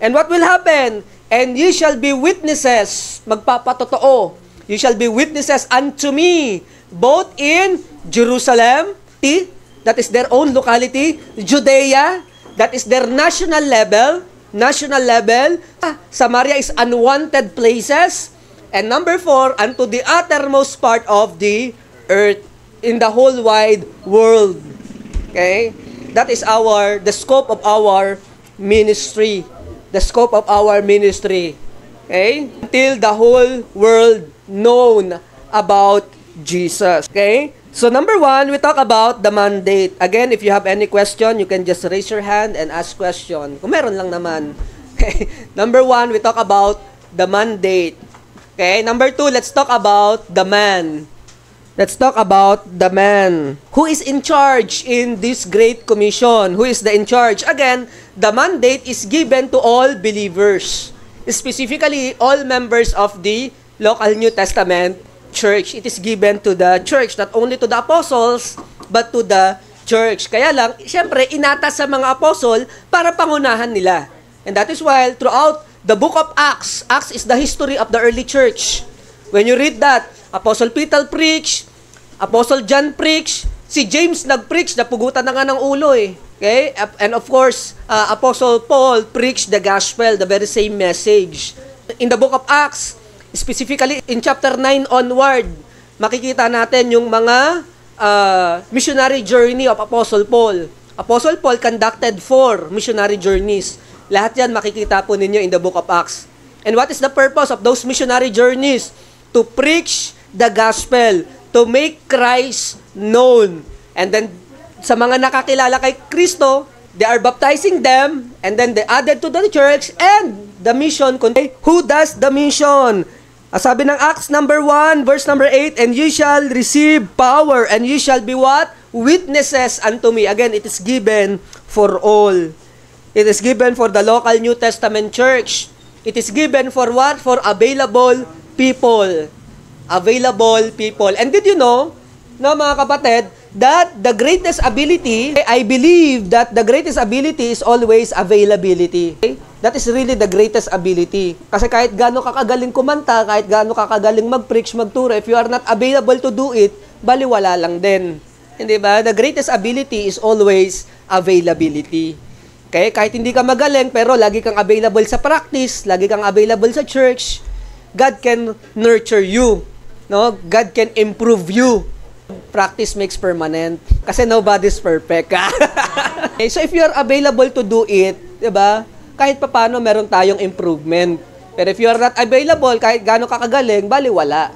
And what will happen? And you shall be witnesses, magpapatotoo. You shall be witnesses unto me, both in Jerusalem, that is their own locality, Judea, that is their national level, national level. Samaria is unwanted places. And number 4, unto the uttermost part of the earth, in the whole wide world. Okay? That is the scope of our ministry. The scope of our ministry. Okay? Until the whole world known about Jesus. Okay? So number 1, we talk about the mandate. Again, if you have any question, you can just raise your hand and ask question. Kung meron lang naman. Okay? Number 1, we talk about the mandate. Okay? Number 2, let's talk about the man. Let's talk about the man. Who is in charge in this Great Commission? Who is the in charge? Again, the mandate is given to all believers. Specifically, all members of the local New Testament church. It is given to the church, not only to the apostles, but to the church. Kaya lang, syempre, inatas sa mga apostol para pangunahan nila. And that is why, throughout the book of Acts, Acts is the history of the early church. When you read that, Apostle Peter preached, Apostle John preached, si James nag-preach, napugutan na nga ng ulo eh. Okay? And of course, Apostle Paul preached the gospel, the very same message. In the book of Acts, specifically in chapter 9 onward, makikita natin yung mga missionary journey of Apostle Paul. Apostle Paul conducted 4 missionary journeys. Lahat yan makikita po ninyo in the book of Acts. And what is the purpose of those missionary journeys? To preach the gospel, to make Christ known. And then, sa mga nakakilala kay Kristo, they are baptizing them, and then they added to the church, and the mission. Who does the mission? Sabi ng Acts number 1, verse number 8, and ye shall receive power, and ye shall be what? Witnesses unto me. Again, it is given for all. It is given for the local New Testament church. It is given for what? For available people. Available people. And did you know, mga kapatid, that the greatest ability, I believe that the greatest ability is always availability. Okay? That is really the greatest ability. Kasi kahit gaano kakagaling kumanta, kahit gaano kakagaling mag-preach, magturo, if you are not available to do it, baliwala lang din. Hindi ba? The greatest ability is always availability. Okay? Kahit hindi ka magaling, pero lagi kang available sa practice, lagi kang available sa church, God can nurture you. No? God can improve you. Practice makes permanent. Kasi nobody's perfect. Okay, so if you are available to do it, di ba? Kahit papaano meron tayong improvement. Pero if you are not available, kahit gaano kakagaling, baliwala.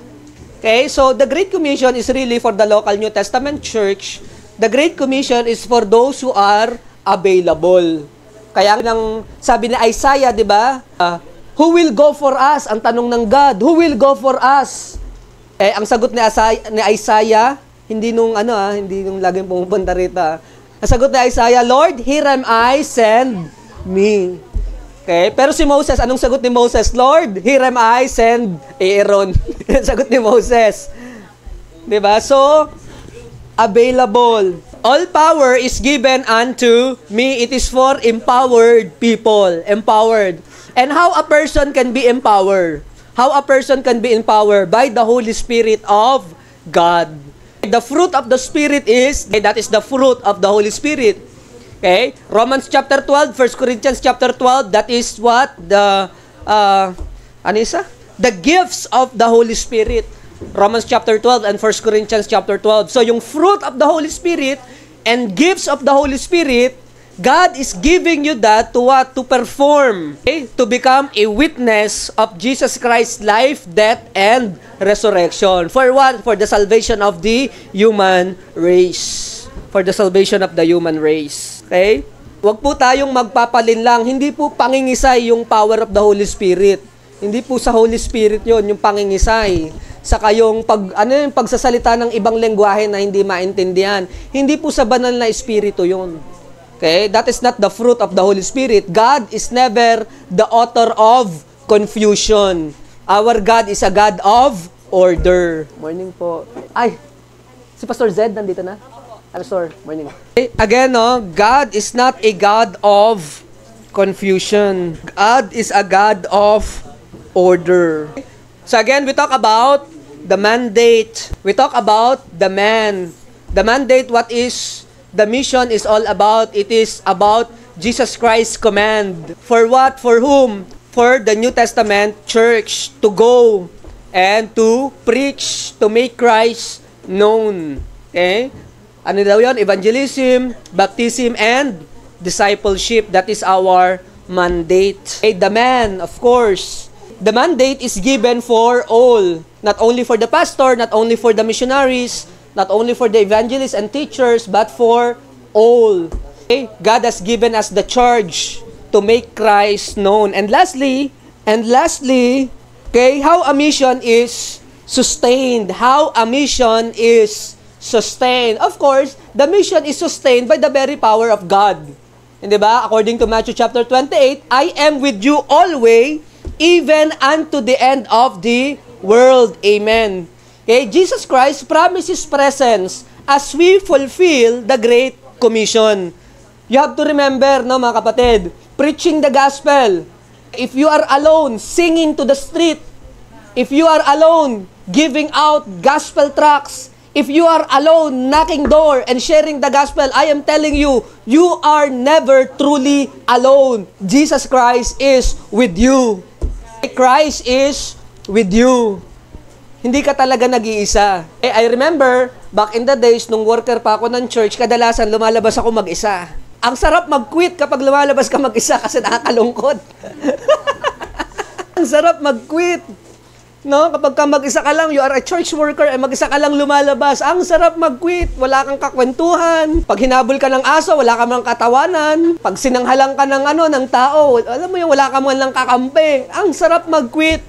Okay, so the Great Commission is really for the local New Testament church. The Great Commission is for those who are available. Kaya nang sabi ni Isaiah, di ba? Who will go for us? Ang tanong ng God, who will go for us? Ang sagot ni Isaiah, hindi nung laging pumupunta rito. Ang sagot ni Isaiah, Lord, here am I, send me. Okay? Pero si Moses, anong sagot ni Moses? Lord, here am I, send Aaron. Sagot ni Moses. Diba? So, available. All power is given unto me. It is for empowered people. Empowered. And how a person can be empowered? How a person can be empowered? By the Holy Spirit of God. The fruit of the Spirit that is the fruit of the Holy Spirit. Okay? Romans chapter 12, 1 Corinthians chapter 12, that is what? The gifts of the Holy Spirit. Romans chapter 12 and 1 Corinthians chapter 12. So yung fruit of the Holy Spirit and gifts of the Holy Spirit, God is giving you that to what? To perform. Okay? To become a witness of Jesus Christ's life, death, and resurrection. For what? For the salvation of the human race. For the salvation of the human race. Okay? Huwag po tayong magpapalinlang. Hindi po pangingisay yung power of the Holy Spirit. Hindi po sa Holy Spirit yon yung pangingisay. Saka yung pagsasalita ng ibang lengguwahe na hindi maintindihan. Hindi po sa banal na espiritu yon. Okay? That is not the fruit of the Holy Spirit. God is never the author of confusion. Our God is a God of order. Morning po. Ay, si Pastor Zed nandito na? Pastor, morning. Okay? Again, God is not a God of confusion. God is a God of order. So again, we talk about the mandate. We talk about the man. The mandate, what is the mission is all about? It is about Jesus Christ's command. For what? For whom? For the New Testament church to go and to preach, to make Christ known. Okay? Ano daw yun? Evangelism, baptism, and discipleship. That is our mandate. Okay, the man, of course, the mandate is given for all. Not only for the pastor, not only for the missionaries, not only for the evangelists and teachers, but for all. Okay? God has given us the charge to make Christ known. And lastly, okay, how a mission is sustained. How a mission is sustained. Of course, the mission is sustained by the very power of God. Hindi ba? According to Matthew chapter 28, I am with you always, even unto the end of the world. Amen. Okay, Jesus Christ promised His presence as we fulfill the Great Commission. You have to remember, no, mga kapatid, preaching the gospel. If you are alone, singing to the street, if you are alone, giving out gospel tracts, if you are alone, knocking door and sharing the gospel, I am telling you, you are never truly alone. Jesus Christ is with you. Christ is with you. Hindi ka talaga nag-iisa. I remember, back in the days, nung worker pa ako ng church, kadalasan lumalabas ako mag-isa. Ang sarap mag-quit kapag lumalabas ka mag-isa kasi nakakalungkot. Ang sarap mag-quit. No, kapag ka mag-isa ka lang, you are a church worker, mag-isa ka lang lumalabas. Ang sarap mag-quit. Wala kang kakwentuhan. Pag hinabol ka ng aso, wala ka mang katawanan. Pag sinanghalang ka ng tao, alam mo yung wala ka man lang kakampi. Ang sarap mag-quit.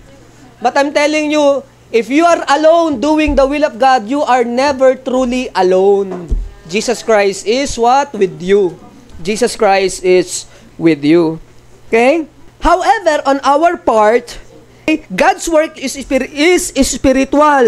But I'm telling you, if you are alone doing the will of God, you are never truly alone. Jesus Christ is what? With you. Jesus Christ is with you. Okay? However, on our part, God's work is spiritual,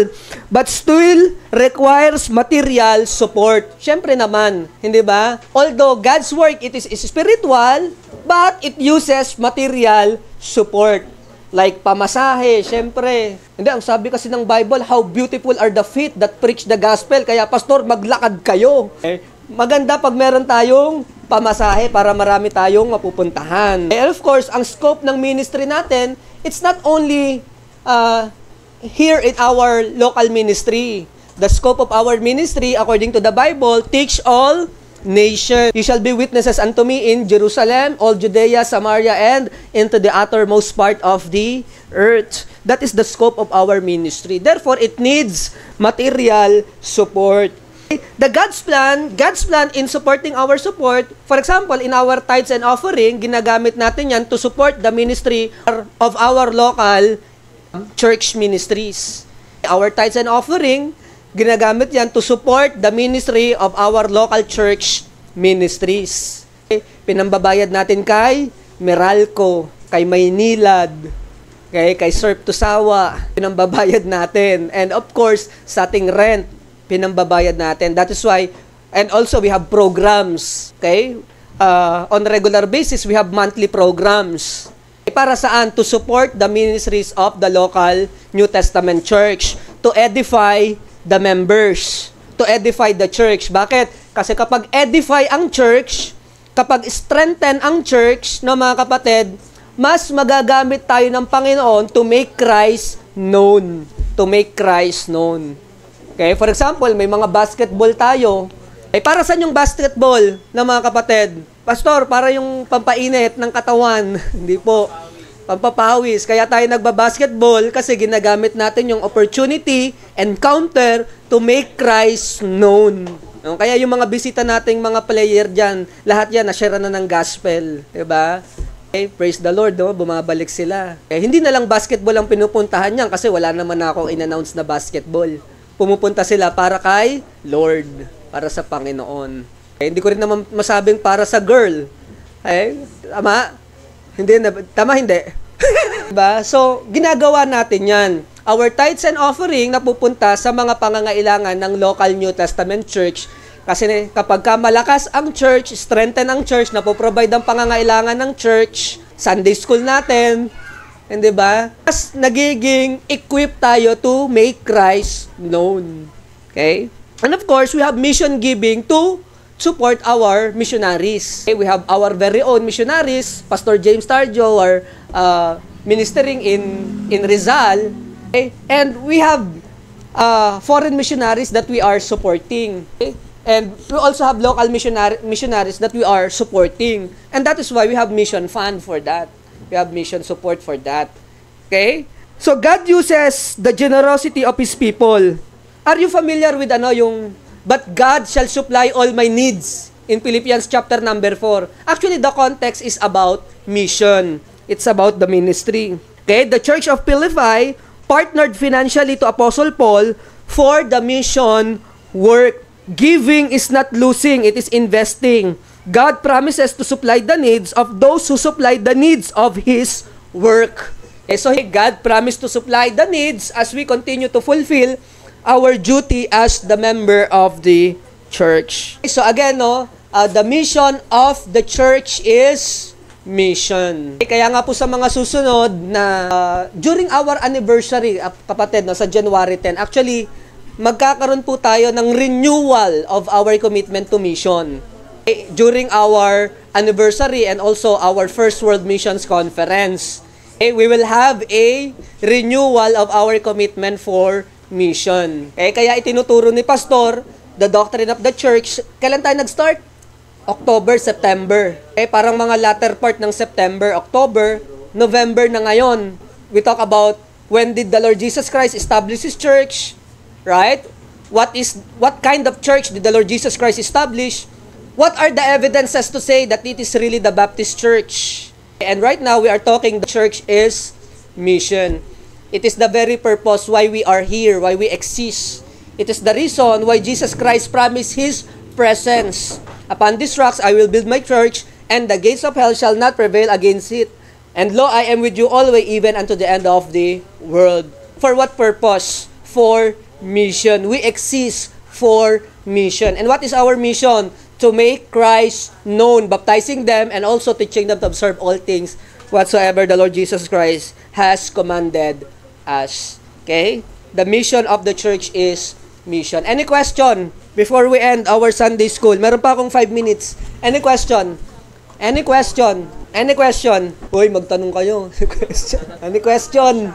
but still requires material support. Siyempre naman, hindi ba? Although God's work, it is spiritual, but it uses material support. Like pamasahe, siyempre. Hindi, ang sabi kasi ng Bible, how beautiful are the feet that preach the gospel. Kaya, pastor, maglakad kayo. Maganda pag meron tayong pamasahe para marami tayong mapupuntahan. And of course, ang scope ng ministry natin, it's not only here in our local ministry. The scope of our ministry, according to the Bible, teach all nations. You shall be witnesses unto me in Jerusalem, all Judea, Samaria, and into the uttermost part of the earth. That is the scope of our ministry. Therefore, it needs material support. The God's plan in supporting our support, for example, in our tithes and offering, ginagamit natin yan to support the ministry of our local church ministries. Our tithes and offering, ginagamit yan to support the ministry of our local church ministries. Pinambabayad natin kay Meralco, kay Maynilad, kay Surf to Sawa, pinambabayad natin. And of course, sa ating rent, pinambabayad natin. That is why, and also we have programs, okay? On regular basis, we have monthly programs. Para saan? To support the ministries of the local New Testament church, to edify the members, to edify the church. Bakit? Kasi kapag edify ang church, kapag strengthen ang church, no mga kapatid, mas magagamit tayo ng Panginoon to make Christ known. To make Christ known. Okay, for example, may mga basketball tayo. Para saan yung basketball na mga kapatid? Pastor, para yung pampainit ng katawan. Hindi po. Pampapawis. Kaya tayo nagbabasketball kasi ginagamit natin yung opportunity, encounter to make Christ known. Kaya yung mga bisita nating mga player dyan, lahat yan, na-share na ng gospel. Diba? Okay, praise the Lord, no? Bumabalik sila. Hindi na lang basketball ang pinupuntahan niyan kasi wala naman akong in-announce na basketball. Pumupunta sila para kay Lord, para sa Panginoon. Hindi ko rin naman masabing para sa girl. Tama? Tama, hindi. Diba? So, ginagawa natin yan. Our tithes and offering napupunta sa mga pangangailangan ng local New Testament church. Kasi kapag malakas ang church, strengthen ang church, napoprovide ang pangangailangan ng church, Sunday school natin, hindi ba? Mas nagiging equipped tayo to make Christ known. Okay? And of course, we have mission giving to support our missionaries. Okay, we have our very own missionaries. Pastor James Tarjo are ministering in Rizal. Okay? And we have foreign missionaries that we are supporting. Okay? And we also have local missionaries that we are supporting. And that is why we have mission fund for that. We have mission support for that. Okay? So God uses the generosity of His people. Are you familiar with yung but God shall supply all my needs in Philippians chapter number 4? Actually, the context is about mission. It's about the ministry. Okay? The Church of Philippi partnered financially to Apostle Paul for the mission work. Giving is not losing, it is investing. God promises to supply the needs of those who supply the needs of His work. Okay, so God promised to supply the needs as we continue to fulfill our duty as the member of the church. Okay, so again, the mission of the church is mission. Okay, kaya nga po sa mga susunod na during our anniversary, kapatid, sa January 10, actually, magkakaroon po tayo ng renewal of our commitment to mission. Okay, during our anniversary and also our First World Missions Conference, okay, we will have a renewal of our commitment for mission. Okay, kaya itinuturo ni Pastor, the doctrine of the church, kailan tayo nag-start? October, September. Okay, parang mga latter part ng September, October, November na ngayon. We talk about when did the Lord Jesus Christ establish His church, right? What kind of church did the Lord Jesus Christ establish? What are the evidences to say that it is really the Baptist church? And right now we are talking the church is mission. It is the very purpose why we are here, why we exist. It is the reason why Jesus Christ promised His presence. Upon these rocks I will build my church, and the gates of hell shall not prevail against it. And lo, I am with you always, even unto the end of the world. For what purpose? For mission. We exist for mission. And what is our mission? To make Christ known, baptizing them and also teaching them to observe all things whatsoever the Lord Jesus Christ has commanded us. Okay? The mission of the church is mission. Any question before we end our Sunday school? Meron pa akong 5 minutes. Any question? Any question? Any question? Uy, magtanong kayo. Any question?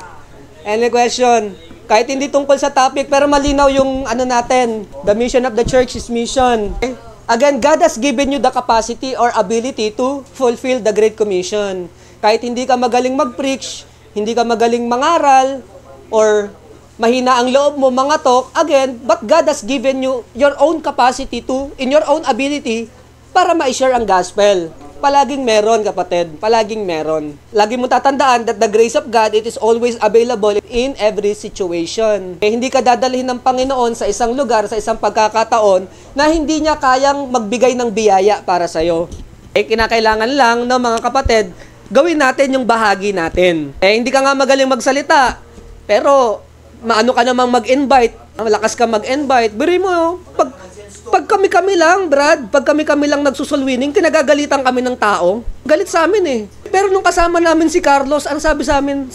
Any question? Kahit hindi tungkol sa topic, pero malinaw yung natin. The mission of the church is mission. Okay? Again, God has given you the capacity or ability to fulfill the Great Commission. Kahit hindi ka magaling mag-preach, hindi ka magaling mangaral, or mahina ang loob mo, mga talk, again, but God has given you your own capacity to, in your own ability, para ma-share ang gospel. Palaging meron, kapatid. Palaging meron. Lagi mo tatandaan that the grace of God, it is always available in every situation. Hindi ka dadalhin ng Panginoon sa isang lugar, sa isang pagkakataon, na hindi niya kayang magbigay ng biyaya para sa'yo. Kinakailangan lang ng mga kapatid, gawin natin yung bahagi natin. Hindi ka nga magaling magsalita, pero maano ka namang mag-invite, malakas ka mag-invite, biri mo, pag kami-kami lang, Brad, pag kami-kami lang nagsusulwining, kinagagalitan kami ng tao. Galit sa amin Pero nung kasama namin si Carlos, ang sabi sa amin,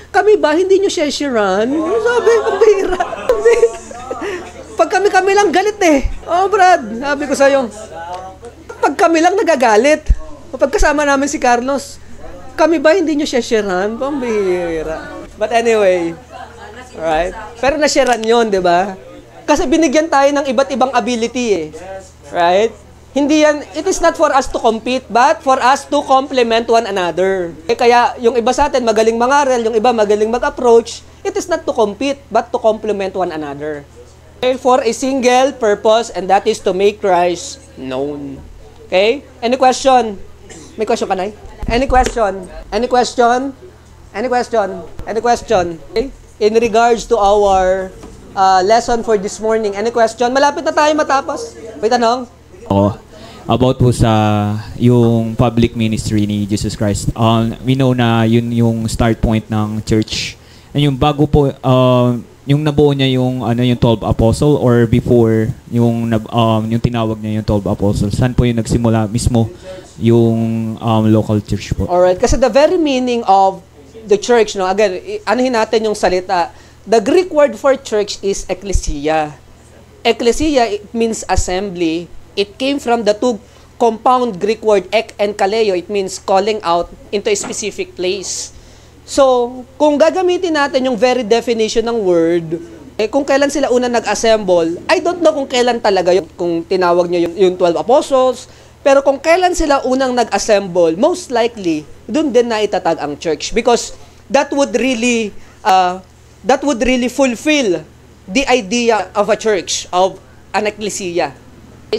kami ba, hindi nyo sheshiran? Sabi, pambira. Pag kami-kami lang, galit Oh, Brad, sabi ko sa'yo. Pag kami lang nagagalit, pag kasama namin si Carlos, kami ba, hindi nyo sheshiran? Pambira. But anyway, alright? Pero nasharean yun, di ba? Kasi binigyan tayo ng iba't ibang ability Right? Hindi yan, it is not for us to compete, but for us to complement one another. Kaya yung iba sa atin magaling mangaral, yung iba magaling mag-approach, it is not to compete, but to complement one another. Okay? For a single purpose, and that is to make Christ known. Okay? Any question? May question ka, Nay? Any question? Any question? Any question? Any question? Okay? In regards to our lesson for this morning. Any question? Malapit na tayo matapos. May tanong? About po sa yung public ministry ni Jesus Christ. We know na yun yung start point ng church. And yung bago po, yung nabuo niya yung 12 apostle or before yung tinawag niya yung 12 apostles. Saan po yung nagsimula mismo yung local church po? Alright, kasi the very meaning of the church, again, anuhin natin yung salita. The Greek word for church is ekklesia. Ekklesia, it means assembly. It came from the two compound Greek word ek and kaleo. It means calling out into a specific place. So, kung gagamitin natin yung very definition ng word, kung kailan sila unang nag-assemble, I don't know kung kailan talaga yun, kung tinawag niya yung 12 apostles, pero kung kailan sila unang nag-assemble, most likely, doon din na itatag ang church. Because that would really fulfill the idea of a church, of an ecclesia.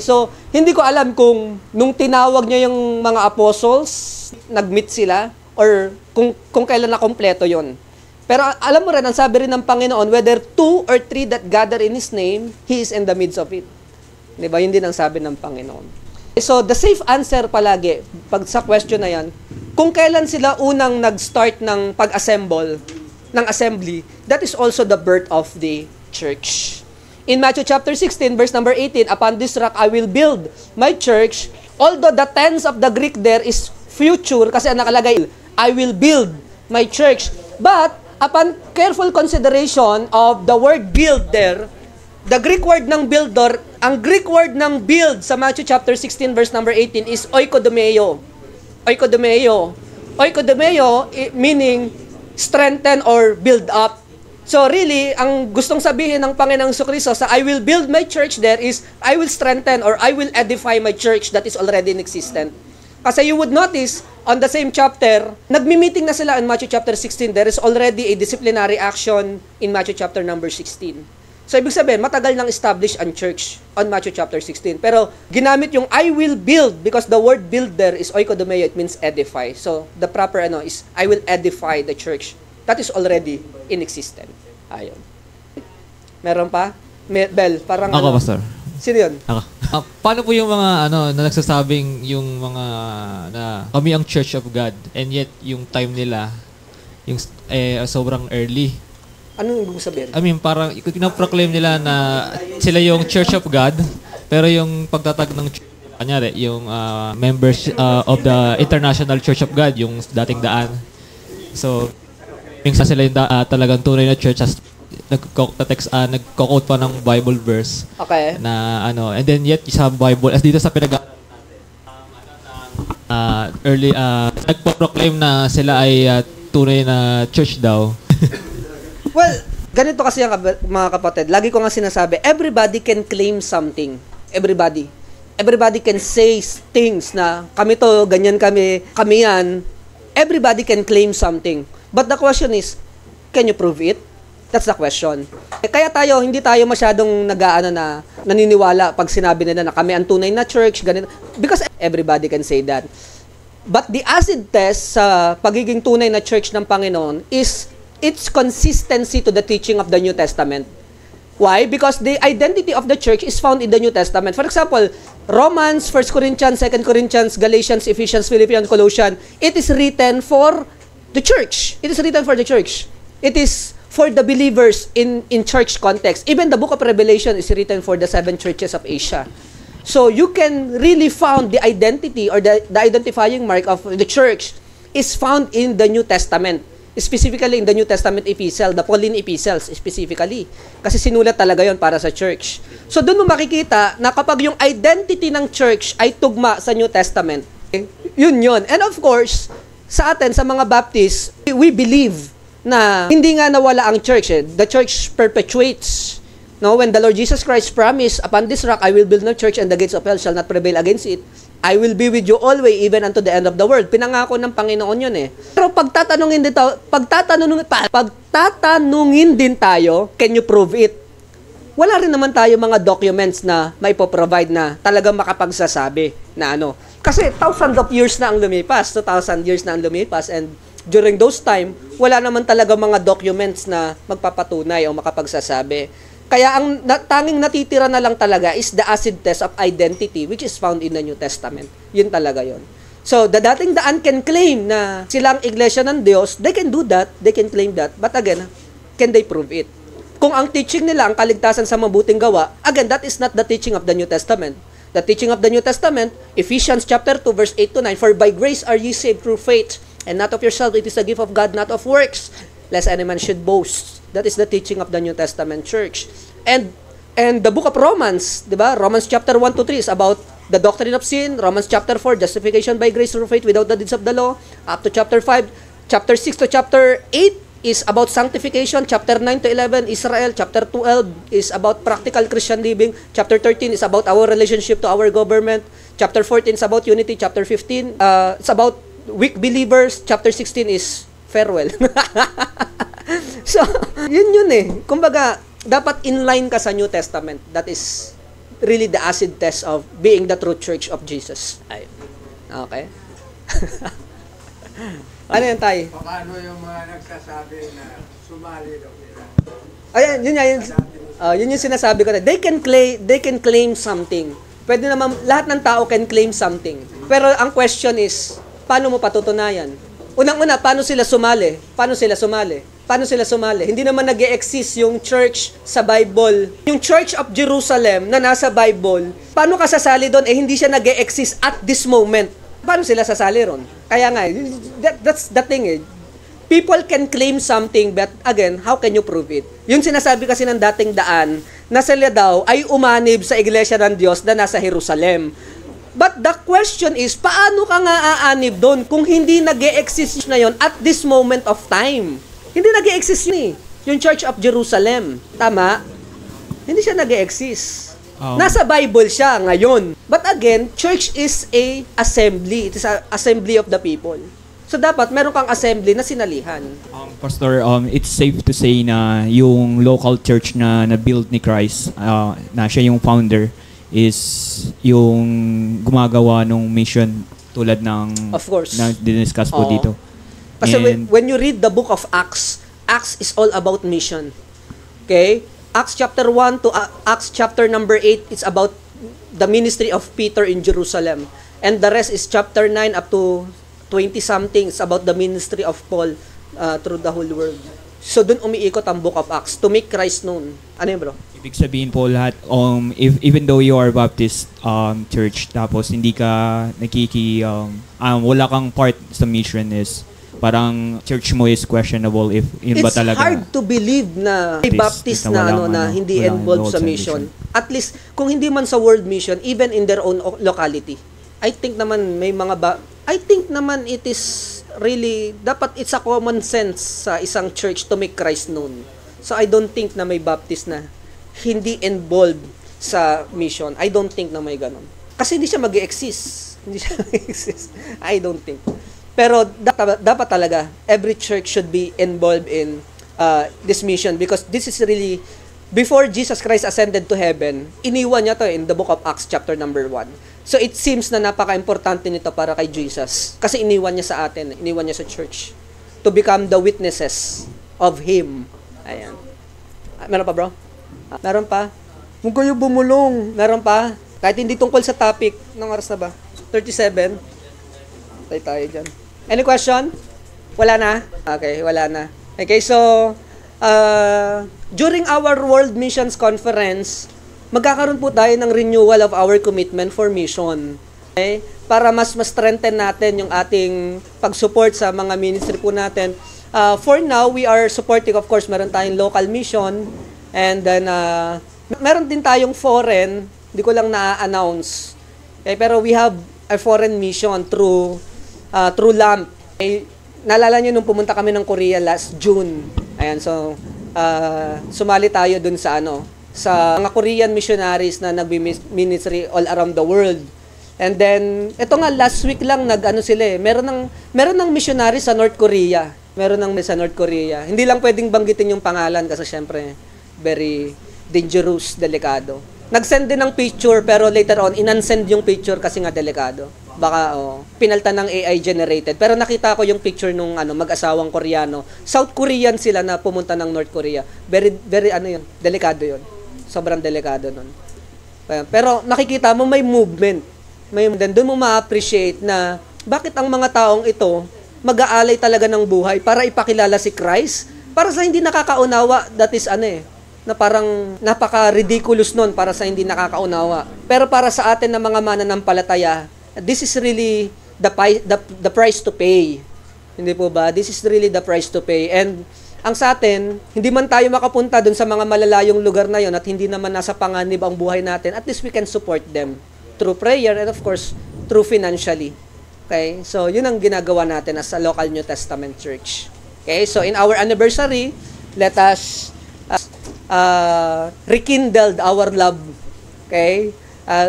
So, hindi ko alam kung nung tinawag niya yung mga apostles, nag-meet sila, or kung kailan na kompleto yon. Pero alam mo rin, ang sabi rin ng Panginoon, whether 2 or 3 that gather in His name, He is in the midst of it. Diba? Yun din ang sabi ng Panginoon. So, the safe answer palagi, pag sa question na yan, kung kailan sila unang nag-start ng pag-assemble, ng assembly, that is also the birth of the church. In Matthew chapter 16, verse number 18, upon this rock I will build my church. Although the tense of the Greek there is future, kasi ang nakalagay, I will build my church. But, upon careful consideration of the word build there, the Greek word ng builder, ang Greek word ng build sa Matthew chapter 16, verse number 18 is oikodomeo. Oikodomeo. Oikodomeo, meaning strengthen or build up. So really, ang gustong sabihin ng Panginoong Jesucristo sa I will build my church there is, I will strengthen or I will edify my church that is already in existence. Kasi you would notice, on the same chapter, nagmi-meeting na sila in Matthew chapter 16. There is already a disciplinary action in Matthew chapter number 16. So, ibig sabihin, matagal nang established ang church on Matthew chapter 16. Pero, ginamit yung I will build because the word build there is oikodomeo, it means edify. So, the proper is I will edify the church. That is already in existence. Ayun. Meron pa? Bel, parang Ako, Pastor. Sino yun? Ako. Paano po yung mga na nagsasabing yung mga na kami ang Church of God and yet yung time nila yung sobrang early? Anong ibig sabihin? I mean, parang pinaproclaim nila na sila yung Church of God pero yung pagtatag ng kanyari, yung members of the International Church of God, yung dating daan. So, minsan sila yung talagang tunay na church as nagko-quote pa ng Bible verse. Okay. Na and then yet sa Bible, as dito sa nagpo-proclaim na sila ay tunay na church daw. Well, ganito kasi mga kapatid. Lagi ko nga sinasabi, everybody can claim something. Everybody. Everybody can say things na kami to, ganyan kami yan. Everybody can claim something. But the question is, can you prove it? That's the question. Kaya hindi tayo masyadong naniniwala pag sinabi nila na kami ang tunay na church, ganito. Because everybody can say that. But the acid test sa pagiging tunay na church ng Panginoon is its consistency to the teaching of the New Testament. Why? Because the identity of the church is found in the New Testament. For example, Romans, 1 Corinthians, 2 Corinthians, Galatians, Ephesians, Philippians, Colossians, it is written for the church. It is written for the church. It is for the believers in church context. Even the book of Revelation is written for the 7 churches of Asia. So you can really found the identity or the identifying mark of the church is found in the New Testament. Specifically in the New Testament epistle, the Pauline epistles specifically. Kasi sinulat talaga yon para sa church. So doon mo makikita na kapag yung identity ng church ay tugma sa New Testament, yun. And of course, sa atin, sa mga Baptist, we believe na hindi nga nawala ang church. The church perpetuates. No, when the Lord Jesus Christ promised, upon this rock I will build my church and the gates of hell shall not prevail against it. I will be with you always, even unto the end of the world. Pinangako ng Panginoon yun eh. Pero pagtatanungin din tayo, can you prove it? Wala rin naman tayo mga documents na maipoprovide na talagang makapagsasabi na Kasi thousands of years na ang lumipas, 2,000 years na ang lumipas, and during those time, wala naman talaga mga documents na magpapatunay o makapagsasabi. Kaya ang tanging natitira na lang talaga is the acid test of identity which is found in the New Testament. Yun talaga yun. So, the dating daan can claim na silang iglesia ng Diyos, they can do that, they can claim that, but again, can they prove it? Kung ang teaching nila, ang kaligtasan sa mabuting gawa, again, that is not the teaching of the New Testament. The teaching of the New Testament, Ephesians chapter 2, verse 8 to 9, for by grace are ye saved through faith, and not of yourself, it is a gift of God, not of works, lest any man should boast. That is the teaching of the New Testament church. And And the book of Romans, di ba? Romans chapter 1 to 3 is about the doctrine of sin. Romans chapter 4, justification by grace through faith without the deeds of the law. Up to chapter 5, chapter 6 to chapter 8 is about sanctification. Chapter 9 to 11, Israel. Chapter 12 is about practical Christian living. Chapter 13 is about our relationship to our government. Chapter 14 is about unity. Chapter 15, it's about weak believers. Chapter 16 is farewell. So, yun eh. Kumbaga, dapat inline ka sa New Testament. That is really the acid test of being the true church of Jesus. Ay. Okay? Ano yan, Tay? Paano yung mga nagsasabi na sumali daw nila? Ayan, yun yung sinasabi ko. They can claim something. Pwede naman, lahat ng tao can claim something. Pero ang question is, paano mo patutunayan? Unang-una, paano sila sumali? Hindi naman nag-e-exist yung church sa Bible. Yung Church of Jerusalem na nasa Bible, paano ka sasali doon? Hindi siya nag-e-exist at this moment. Paano sila sasali ron? Kaya nga, that's the thing eh. People can claim something, but again, how can you prove it? Yung sinasabi kasi ng dating daan, na sila daw ay umanib sa iglesia ng Diyos na nasa Jerusalem. But the question is, paano ka nga aanib doon kung hindi nag-e-exist na yon at this moment of time? Hindi nag-e-exist yun eh. Yung Church of Jerusalem. Tama? Hindi siya nag-e-exist. Nasa Bible siya ngayon. But again, church is a assembly. It is a assembly of the people. So dapat meron kang assembly na sinalihan. Pastor, it's safe to say na yung local church na na-build ni Christ, na siya yung founder, is yung gumagawa ng mission tulad ng of course na diniscuss po dito. Kasi when you read the book of Acts, Acts is all about mission. Okay? Acts chapter 1 to Acts chapter number 8, it's about the ministry of Peter in Jerusalem. And the rest is chapter 9 up to 20-something. It's about the ministry of Paul through the whole world. So, dun umiikot ang book of Acts to make Christ known. Ano yun, bro? Ibig sabihin po lahat, even though you are Baptist church, tapos hindi ka wala kang part sa mission, is parang church mo is questionable if yun ba talaga. It's hard to believe na may Baptist na hindi involved sa mission. At least, kung hindi man sa world mission, even in their own locality. I think naman it is really, dapat it's a common sense sa isang church to make Christ known. So I don't think na may Baptist na hindi involved sa mission. I don't think na may ganun. Kasi hindi siya mag-exist. I don't think. Pero dapat talaga, every church should be involved in this mission because this is really, before Jesus Christ ascended to heaven, iniwan niya to in the book of Acts chapter number 1. So it seems na napaka-importante nito para kay Jesus kasi iniwan niya sa atin, iniwan niya sa church to become the witnesses of Him. Ayan. Meron pa, bro? Meron pa? Huwag kayo bumulong. Meron pa? Kahit hindi tungkol sa topic. Anong oras na ba? 37? Tayo dyan. Any question? Wala na? Okay, wala na. Okay, so, during our World Missions Conference, magkakaroon po tayo ng renewal of our commitment for mission. Okay? Para mas strengthen natin yung ating pag-support sa mga ministry po natin. For now, we are supporting, of course, meron tayong local mission. And then, meron din tayong foreign, hindi ko lang na-announce. Okay? Pero we have a foreign mission through LAMP. Okay? Naalala nyo nung pumunta kami ng Korea last June. Ayan, so, sumali tayo dun sa sa mga Korean missionaries na nagbi-ministry all around the world. And then, ito nga, last week lang sila eh. Meron ng missionary sa North Korea. Sa North Korea. Hindi lang pwedeng banggitin yung pangalan kasi syempre, very dangerous, delikado. Nag-send din ng picture pero later on, in-unsend yung picture kasi nga delikado. Baka, pinalta ng AI generated. Pero nakita ko yung picture nung mag-asawang Koreano. South Korean sila na pumunta ng North Korea. Very, very, delikado yun. Sobrang delikado nun. Pero nakikita mo may movement. Doon mo ma-appreciate na bakit ang mga taong ito mag-aalay talaga ng buhay para ipakilala si Christ. Para sa hindi nakakaunawa, that is na parang napaka-ridiculous nun para sa hindi nakakaunawa. Pero para sa atin na mga mananampalataya, this is really the price to pay. Hindi po ba? This is really the price to pay. And Ang sa atin, hindi man tayo makapunta dun sa mga malalayong lugar na yon at hindi naman nasa panganib ang buhay natin, at least we can support them through prayer and of course, through financially. Okay? So, yun ang ginagawa natin as a local New Testament church. Okay? So, in our anniversary, let us rekindle our love. Okay?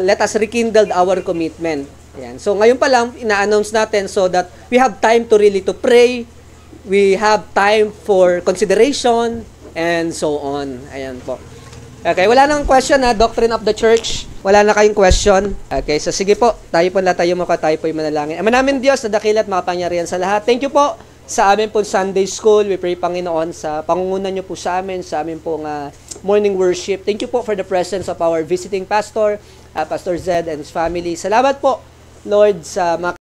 Let us rekindle our commitment. Ayan. So, ngayon pa lang, ina-announce natin so that we have time to really to pray. We have time for consideration and so on. Ayan po. Okay, wala nang question na Doctrine of the Church. Wala na kayong question. Okay, so sige po. Tayo po yung manalangin. Ama namin Diyos, na dakila at makapangyarihan sa lahat. Thank you po sa amin po Sunday School. We pray, Panginoon, sa pangungunan niyo po sa amin pong morning worship. Thank you po for the presence of our visiting pastor, Pastor Zed and his family. Salamat po, Lord, sa mga